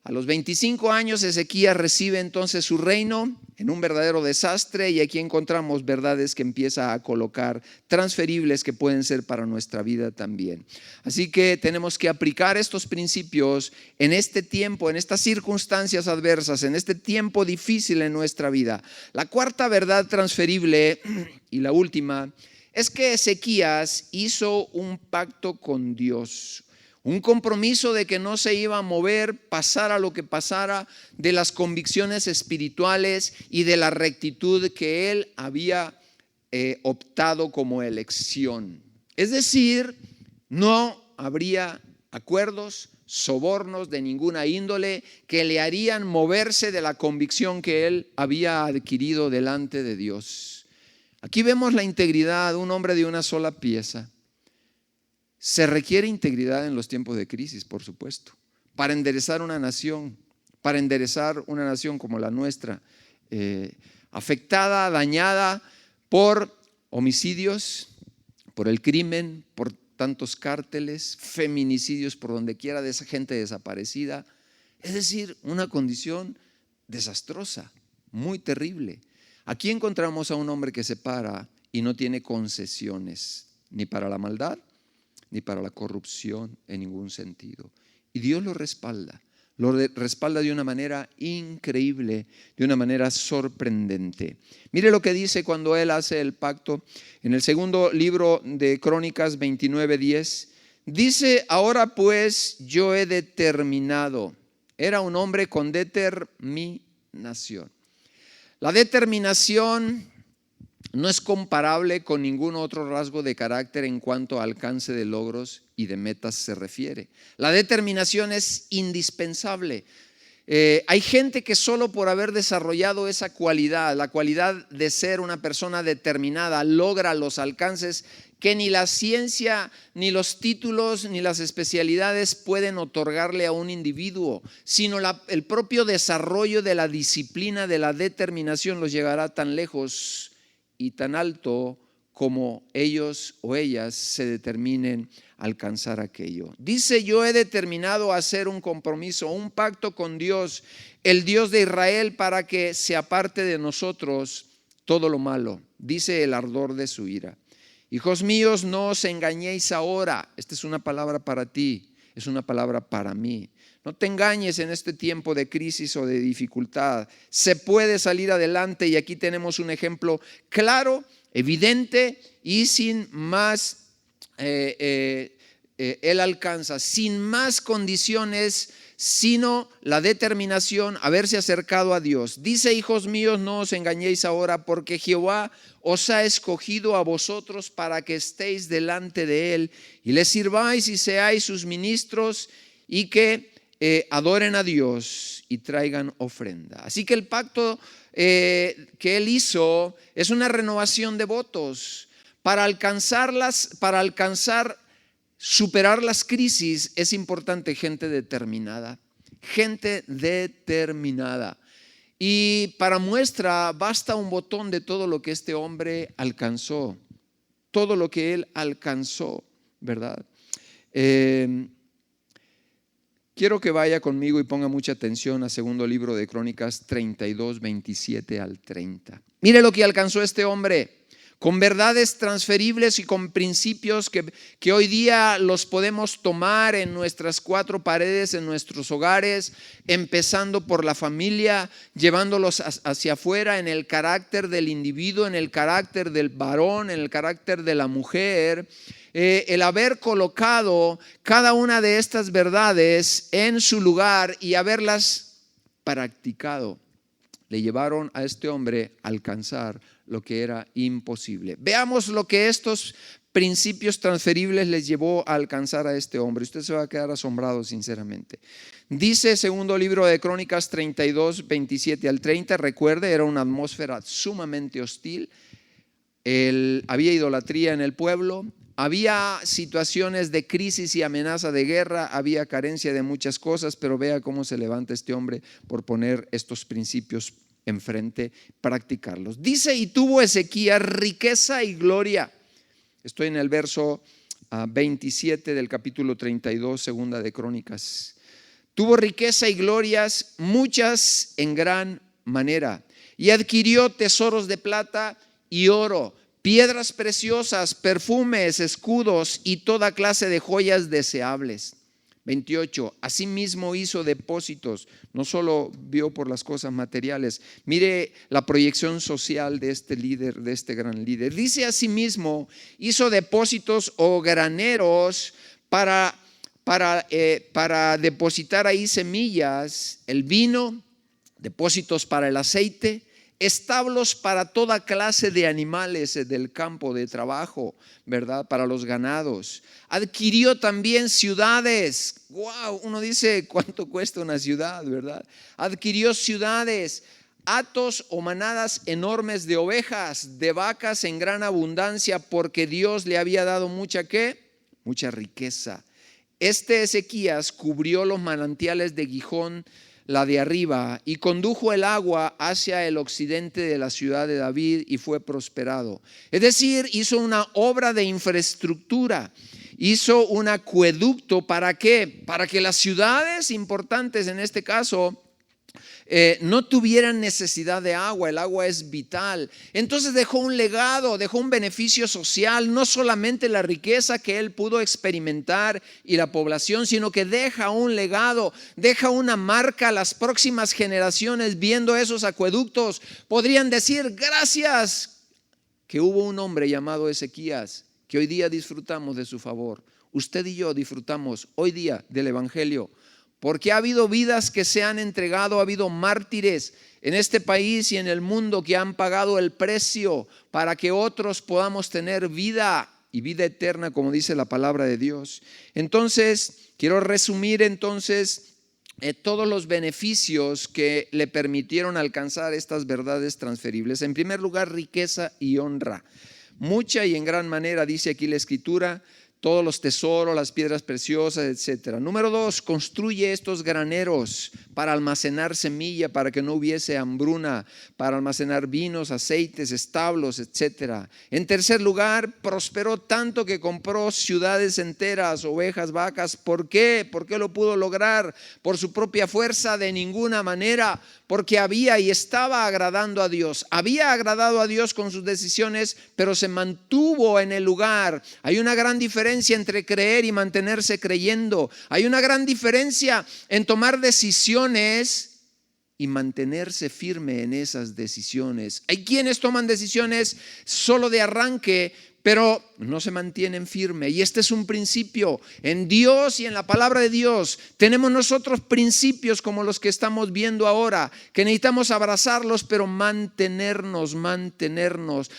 A los 25 años Ezequías recibe entonces su reino en un verdadero desastre, y aquí encontramos verdades que empieza a colocar, transferibles que pueden ser para nuestra vida también. Así que tenemos que aplicar estos principios en este tiempo, en estas circunstancias adversas, en este tiempo difícil en nuestra vida. La cuarta verdad transferible y la última es que Ezequías hizo un pacto con Dios. Un compromiso de que no se iba a mover, pasara lo que pasara, de las convicciones espirituales y de la rectitud que él había optado como elección. Es decir, no habría acuerdos, sobornos de ninguna índole que le harían moverse de la convicción que él había adquirido delante de Dios. Aquí vemos la integridad de un hombre de una sola pieza. Se requiere integridad en los tiempos de crisis, por supuesto, para enderezar una nación como la nuestra, afectada, dañada por homicidios, por el crimen, por tantos cárteles, feminicidios por donde quiera, de esa gente desaparecida. Es decir, una condición desastrosa, muy terrible. Aquí encontramos a un hombre que se para y no tiene concesiones, ni para la maldad, ni para la corrupción en ningún sentido. Y Dios lo respalda de una manera increíble, de una manera sorprendente. Mire lo que dice cuando él hace el pacto en el segundo libro de Crónicas 29:10. Dice: ahora pues yo he determinado. Era un hombre con determinación. La determinación no es comparable con ningún otro rasgo de carácter en cuanto a alcance de logros y de metas se refiere. La determinación es indispensable. Hay gente que solo por haber desarrollado esa cualidad, la cualidad de ser una persona determinada, logra los alcances que ni la ciencia, ni los títulos, ni las especialidades pueden otorgarle a un individuo, sino el propio desarrollo de la disciplina, de la determinación los llevará tan lejos y tan alto como ellos o ellas se determinen a alcanzar aquello. Dice: yo he determinado hacer un compromiso, un pacto con Dios, el Dios de Israel, para que se aparte de nosotros todo lo malo. Dice: el ardor de su ira. Hijos míos, no os engañéis ahora. Esta es una palabra para ti, es una palabra para mí. No te engañes en este tiempo de crisis o de dificultad. Se puede salir adelante, y aquí tenemos un ejemplo claro, evidente y sin más. Él alcanza sin más condiciones, sino la determinación, haberse acercado a Dios. Dice: hijos míos, no os engañéis ahora, porque Jehová os ha escogido a vosotros para que estéis delante de Él y le sirváis y seáis sus ministros, y que adoren a Dios y traigan ofrenda. Así que el pacto que él hizo es una renovación de votos. Para superar las crisis es importante gente determinada. Y para muestra basta un botón de todo lo que este hombre alcanzó, todo lo que él alcanzó, ¿verdad? Quiero que vaya conmigo y ponga mucha atención a segundo libro de Crónicas 32, 27 al 30. Mire lo que alcanzó este hombre, con verdades transferibles y con principios que hoy día los podemos tomar en nuestras cuatro paredes, en nuestros hogares, empezando por la familia, llevándolos hacia afuera en el carácter del individuo, en el carácter del varón, en el carácter de la mujer. El haber colocado cada una de estas verdades en su lugar y haberlas practicado, le llevaron a este hombre a alcanzar lo que era imposible. Veamos lo que estos principios transferibles les llevó a alcanzar a este hombre. Usted se va a quedar asombrado, sinceramente. Dice segundo libro de Crónicas 32, 27 al 30. Recuerde, era una atmósfera sumamente hostil. Había idolatría en el pueblo. Había situaciones de crisis y amenaza de guerra, había carencia de muchas cosas, pero vea cómo se levanta este hombre por poner estos principios enfrente, practicarlos. Dice: y tuvo Ezequías riqueza y gloria. Estoy en el verso 27 del capítulo 32, segunda de Crónicas. tuvo riqueza y glorias, muchas en gran manera, y adquirió tesoros de plata y oro, piedras preciosas, perfumes, escudos y toda clase de joyas deseables. 28. Asimismo hizo depósitos, no solo vio por las cosas materiales. Mire la proyección social de este líder, de este gran líder. Dice asimismo, hizo depósitos o graneros para depositar ahí semillas, el vino, depósitos para el aceite, establos para toda clase de animales del campo de trabajo, ¿verdad? Para los ganados. Adquirió también ciudades. Wow, uno dice, ¿cuánto cuesta una ciudad, verdad? Adquirió ciudades, hatos o manadas enormes de ovejas, de vacas en gran abundancia, porque Dios le había dado mucha, ¿qué? Mucha riqueza. Ezequías cubrió los manantiales de Gijón, la de arriba, y condujo el agua hacia el occidente de la ciudad de David y fue prosperado. Es decir, hizo una obra de infraestructura, hizo un acueducto. ¿Para qué? Para que las ciudades importantes, en este caso, no tuvieran necesidad de agua. El agua es vital. Entonces dejó un legado, dejó un beneficio social, no solamente la riqueza que él pudo experimentar y la población, sino que deja un legado, deja una marca a las próximas generaciones viendo esos acueductos. Podrían decir, gracias que hubo un hombre llamado Ezequías, que hoy día disfrutamos de su favor. Usted y yo disfrutamos hoy día del evangelio, porque ha habido vidas que se han entregado, ha habido mártires en este país y en el mundo que han pagado el precio para que otros podamos tener vida y vida eterna, como dice la palabra de Dios. Entonces, quiero resumir todos los beneficios que le permitieron alcanzar estas verdades transferibles. En primer lugar, riqueza y honra. Mucha y en gran manera, dice aquí la Escritura, todos los tesoros, las piedras preciosas, etc. Número 2, construye estos graneros para almacenar semilla, para que no hubiese hambruna, para almacenar vinos, aceites, establos, etc. En tercer lugar, prosperó tanto que compró ciudades enteras, ovejas, vacas. ¿Por qué? ¿Por qué lo pudo lograr? ¿Por su propia fuerza? De ninguna manera, porque había y estaba agradando a Dios. Había agradado a Dios con sus decisiones, pero se mantuvo en el lugar. Hay una gran diferencia entre creer y mantenerse creyendo. Hay una gran diferencia en tomar decisiones y mantenerse firme en esas decisiones. Hay quienes toman decisiones solo de arranque, pero no se mantienen firmes. Y este es un principio. En Dios y en la palabra de Dios tenemos nosotros principios como los que estamos viendo ahora, que necesitamos abrazarlos, pero mantenernos.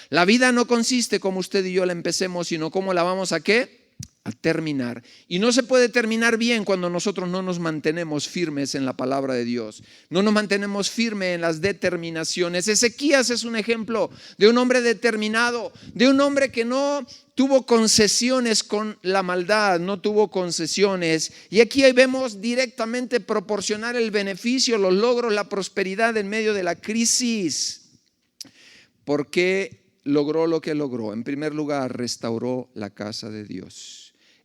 La vida no consiste como usted y yo la empecemos, sino cómo la vamos a ¿qué? A terminar. Y no se puede terminar bien cuando nosotros no nos mantenemos firmes en la palabra de Dios, no nos mantenemos firmes en las determinaciones. Ezequías es un ejemplo de un hombre determinado, de un hombre que no tuvo concesiones con la maldad, no tuvo concesiones. Y aquí vemos directamente proporcionar el beneficio, los logros, la prosperidad en medio de la crisis. ¿Por qué logró lo que logró? En primer lugar, restauró la casa de Dios.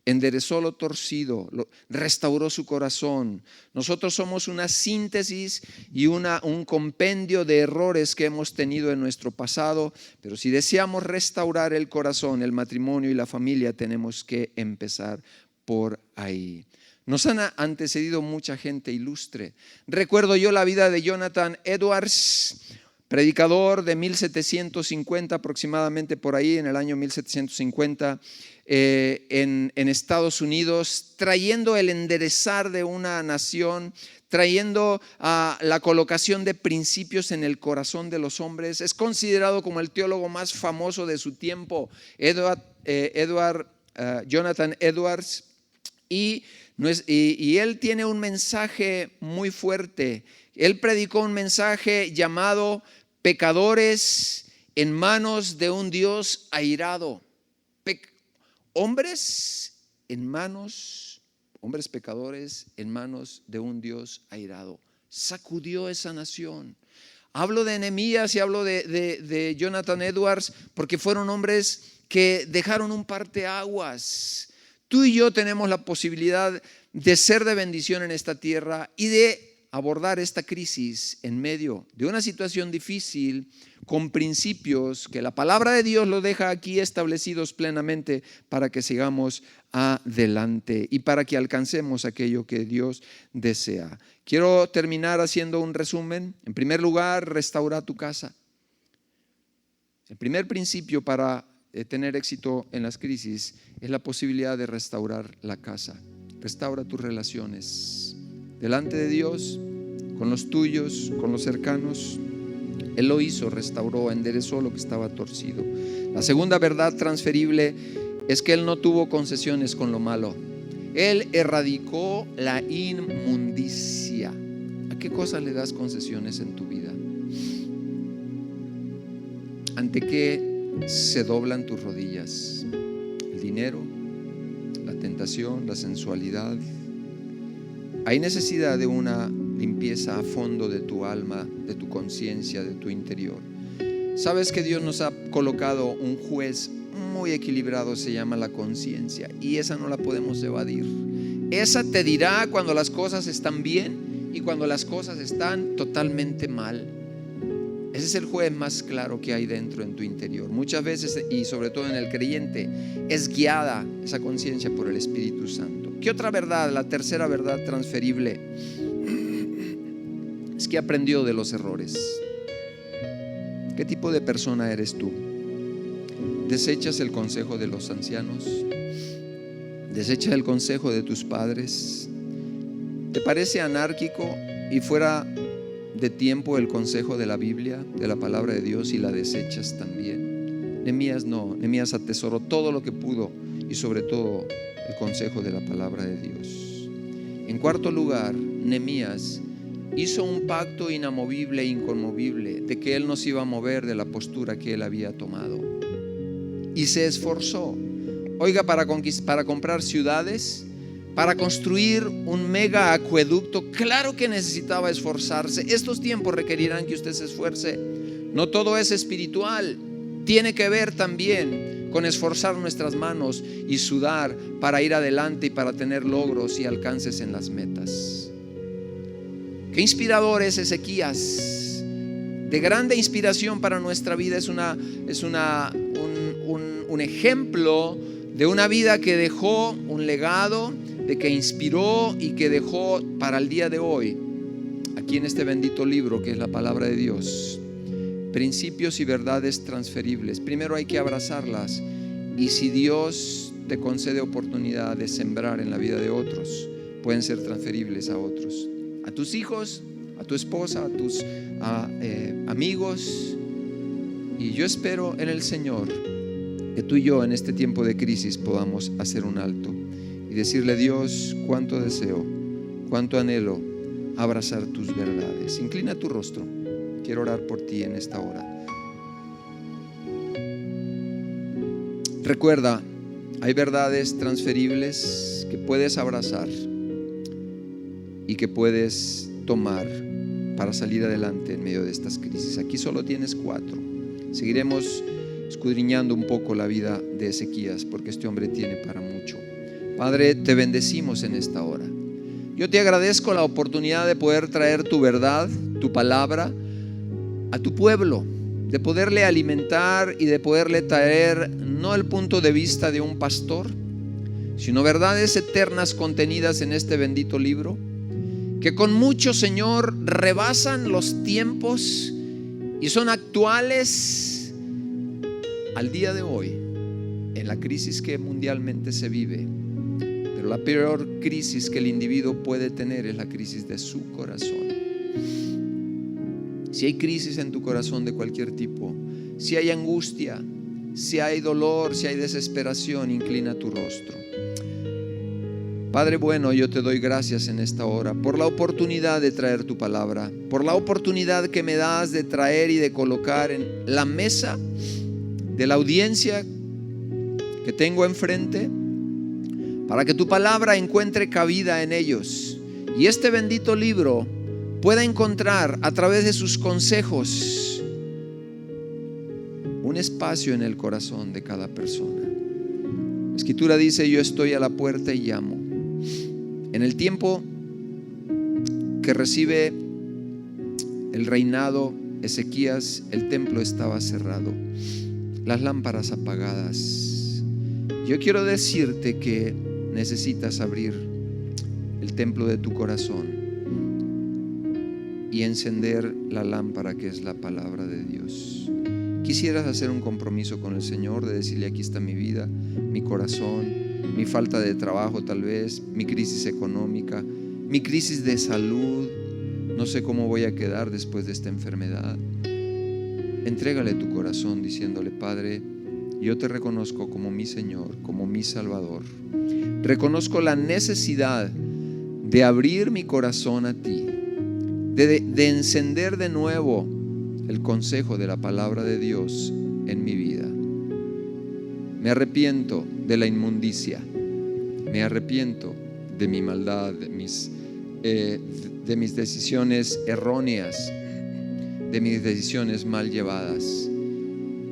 Enderezó lo torcido, restauró su corazón. Nosotros somos una síntesis y un compendio de errores que hemos tenido en nuestro pasado, pero si deseamos restaurar el corazón, el matrimonio y la familia, tenemos que empezar por ahí. Nos han antecedido mucha gente ilustre. Recuerdo yo la vida de Jonathan Edwards, predicador de 1750 aproximadamente, por ahí en el año 1750, en Estados Unidos, trayendo el enderezar de una nación, trayendo la colocación de principios en el corazón de los hombres. Es considerado como el teólogo más famoso de su tiempo, Jonathan Edwards, y él tiene un mensaje muy fuerte. Él predicó un mensaje llamado pecadores en manos de un Dios airado. Hombres pecadores en manos de un Dios airado. Sacudió esa nación. Hablo de Nehemías y hablo de Jonathan Edwards porque fueron hombres que dejaron un parteaguas. Tú y yo tenemos la posibilidad de ser de bendición en esta tierra y de abordar esta crisis en medio de una situación difícil con principios que la palabra de Dios lo deja aquí establecidos plenamente para que sigamos adelante y para que alcancemos aquello que Dios desea. Quiero terminar haciendo un resumen. En primer lugar, restaura tu casa. El primer principio para tener éxito en las crisis es la posibilidad de restaurar la casa. Restaura tus relaciones delante de Dios, con los tuyos, con los cercanos. Él lo hizo, restauró, enderezó lo que estaba torcido. La segunda verdad transferible es que Él no tuvo concesiones con lo malo. Él erradicó la inmundicia. ¿A qué cosas le das concesiones en tu vida? ¿Ante qué se doblan tus rodillas? ¿El dinero? ¿La tentación? ¿La sensualidad? Hay necesidad de una limpieza a fondo de tu alma, de tu conciencia, de tu interior. Sabes que Dios nos ha colocado un juez muy equilibrado, se llama la conciencia, y esa no la podemos evadir. Esa te dirá cuando las cosas están bien y cuando las cosas están totalmente mal. Ese es el juez más claro que hay dentro en tu interior. Muchas veces, y sobre todo en el creyente, es guiada esa conciencia por el Espíritu Santo. ¿Qué otra verdad? La tercera verdad transferible es que aprendió de los errores. ¿Qué tipo de persona eres tú? ¿Desechas el consejo de los ancianos? ¿Desechas el consejo de tus padres? ¿Te parece anárquico y fuera de tiempo el consejo de la Biblia, de la palabra de Dios, y la desechas también? Nehemías no. Nehemías atesoró todo lo que pudo y sobre todo el consejo de la palabra de Dios. En cuarto lugar, Nehemías hizo un pacto inamovible e inconmovible de que él no se iba a mover de la postura que él había tomado, y se esforzó. Oiga, para comprar ciudades, para construir un mega acueducto, claro que necesitaba esforzarse. Estos tiempos requerirán que usted se esfuerce. No todo es espiritual, tiene que ver también con esforzar nuestras manos y sudar para ir adelante y para tener logros y alcances en las metas. Qué inspirador es Ezequías. De grande inspiración para nuestra vida. Es un ejemplo de una vida que dejó un legado, de que inspiró y que dejó para el día de hoy, aquí en este bendito libro que es la palabra de Dios, principios y verdades transferibles. Primero hay que abrazarlas, y si Dios te concede oportunidad de sembrar en la vida de otros, pueden ser transferibles a otros, a tus hijos, a tu esposa, a tus amigos. Y yo espero en el Señor que tú y yo en este tiempo de crisis podamos hacer un alto y decirle: Dios, cuánto deseo, cuánto anhelo abrazar tus verdades. Inclina tu rostro, quiero orar por ti en esta hora. Recuerda, hay verdades transferibles que puedes abrazar y que puedes tomar para salir adelante en medio de estas crisis. Aquí solo tienes 4. Seguiremos escudriñando un poco la vida de Ezequías, porque este hombre tiene para mucho. Padre, te bendecimos en esta hora. Yo te agradezco la oportunidad de poder traer tu verdad, tu palabra a tu pueblo, de poderle alimentar y de poderle traer no el punto de vista de un pastor, sino verdades eternas contenidas en este bendito libro, que con mucho, Señor, rebasan los tiempos y son actuales al día de hoy, en la crisis que mundialmente se vive. Pero la peor crisis que el individuo puede tener es la crisis de su corazón. Si hay crisis en tu corazón de cualquier tipo, si hay angustia, si hay dolor, si hay desesperación, inclina tu rostro. Padre bueno, yo te doy gracias en esta hora por la oportunidad de traer tu palabra, por la oportunidad que me das de traer y de colocar en la mesa de la audiencia que tengo enfrente, para que tu palabra encuentre cabida en ellos y este bendito libro pueda encontrar a través de sus consejos un espacio en el corazón de cada persona. La Escritura dice: yo estoy a la puerta y llamo. En el tiempo que recibe el reinado Ezequías, el templo estaba cerrado, las lámparas apagadas. Yo quiero decirte que necesitas abrir el templo de tu corazón y encender la lámpara que es la palabra de Dios. Quisieras hacer un compromiso con el Señor de decirle: aquí está mi vida, mi corazón, mi falta de trabajo tal vez, mi crisis económica, mi crisis de salud, no sé cómo voy a quedar después de esta enfermedad. Entrégale tu corazón diciéndole: Padre, yo te reconozco como mi Señor, como mi Salvador. Reconozco la necesidad de abrir mi corazón a ti, de encender de nuevo el consejo de la palabra de Dios en mi vida. Me arrepiento de la inmundicia, me arrepiento de mi maldad, de mis decisiones erróneas, de mis decisiones mal llevadas.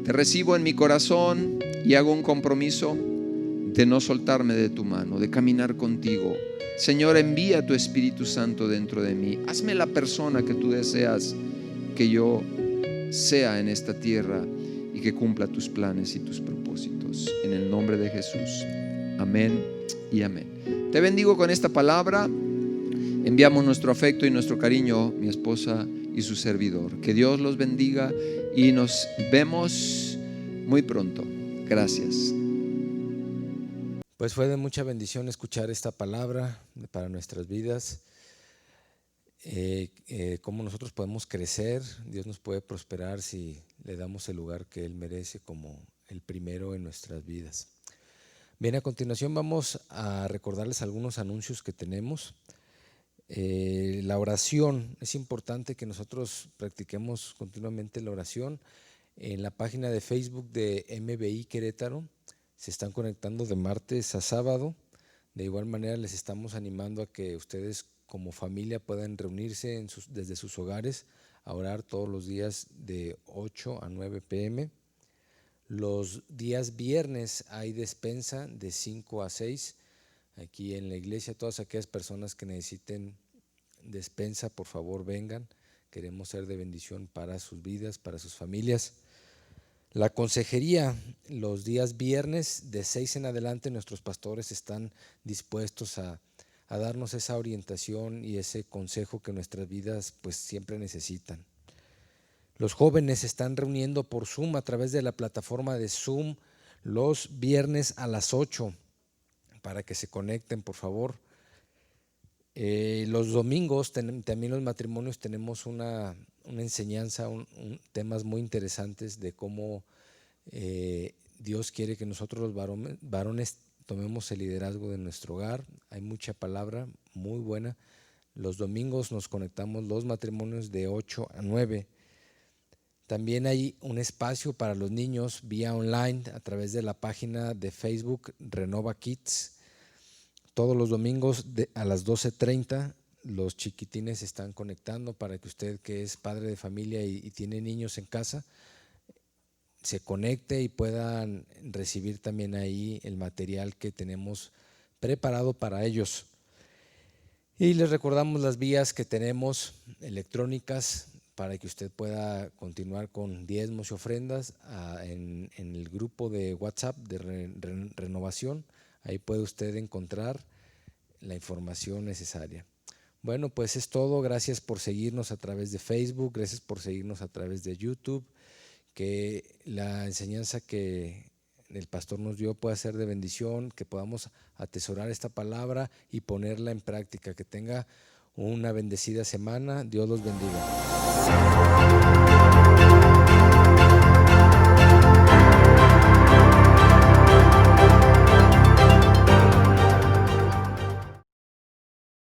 Te recibo en mi corazón y hago un compromiso de no soltarme de tu mano, de caminar contigo. Señor, envía tu Espíritu Santo dentro de mí. Hazme la persona que tú deseas que yo sea en esta tierra y que cumpla tus planes y tus propósitos. En el nombre de Jesús. Amén y amén. Te bendigo con esta palabra. Enviamos nuestro afecto y nuestro cariño, mi esposa y su servidor. Que Dios los bendiga y nos vemos muy pronto. Gracias. Pues fue de mucha bendición escuchar esta palabra para nuestras vidas. Cómo nosotros podemos crecer, Dios nos puede prosperar si le damos el lugar que Él merece como el primero en nuestras vidas. Bien, a continuación vamos a recordarles algunos anuncios que tenemos. La oración, es importante que nosotros practiquemos continuamente la oración. En la página de Facebook de MBI Querétaro se están conectando de martes a sábado. De igual manera les estamos animando a que ustedes como familia puedan reunirse desde sus hogares a orar todos los días de 8 a 9 p.m. Los días viernes hay despensa de 5 a 6. Aquí en la iglesia, todas aquellas personas que necesiten despensa, por favor vengan. Queremos ser de bendición para sus vidas, para sus familias. La consejería, los días viernes de 6 en adelante, nuestros pastores están dispuestos a darnos esa orientación y ese consejo que nuestras vidas pues siempre necesitan. Los jóvenes se están reuniendo por Zoom a través de la plataforma de Zoom los viernes a las 8 para que se conecten, por favor. Los domingos también los matrimonios tenemos una enseñanza, temas muy interesantes de cómo Dios quiere que nosotros los varones tomemos el liderazgo de nuestro hogar. Hay mucha palabra muy buena. Los domingos nos conectamos los matrimonios de 8 a 9. También hay un espacio para los niños vía online a través de la página de Facebook Renova Kids. Todos los domingos a las 12:30 los chiquitines se están conectando para que usted, que es padre de familia y tiene niños en casa, se conecte y puedan recibir también ahí el material que tenemos preparado para ellos. Y les recordamos las vías que tenemos electrónicas para que usted pueda continuar con diezmos y ofrendas en el grupo de WhatsApp de Renovación. Ahí puede usted encontrar la información necesaria. Bueno, pues es todo. Gracias por seguirnos a través de Facebook, gracias por seguirnos a través de YouTube. Que la enseñanza que el pastor nos dio pueda ser de bendición, que podamos atesorar esta palabra y ponerla en práctica. Que tenga una bendecida semana. Dios los bendiga.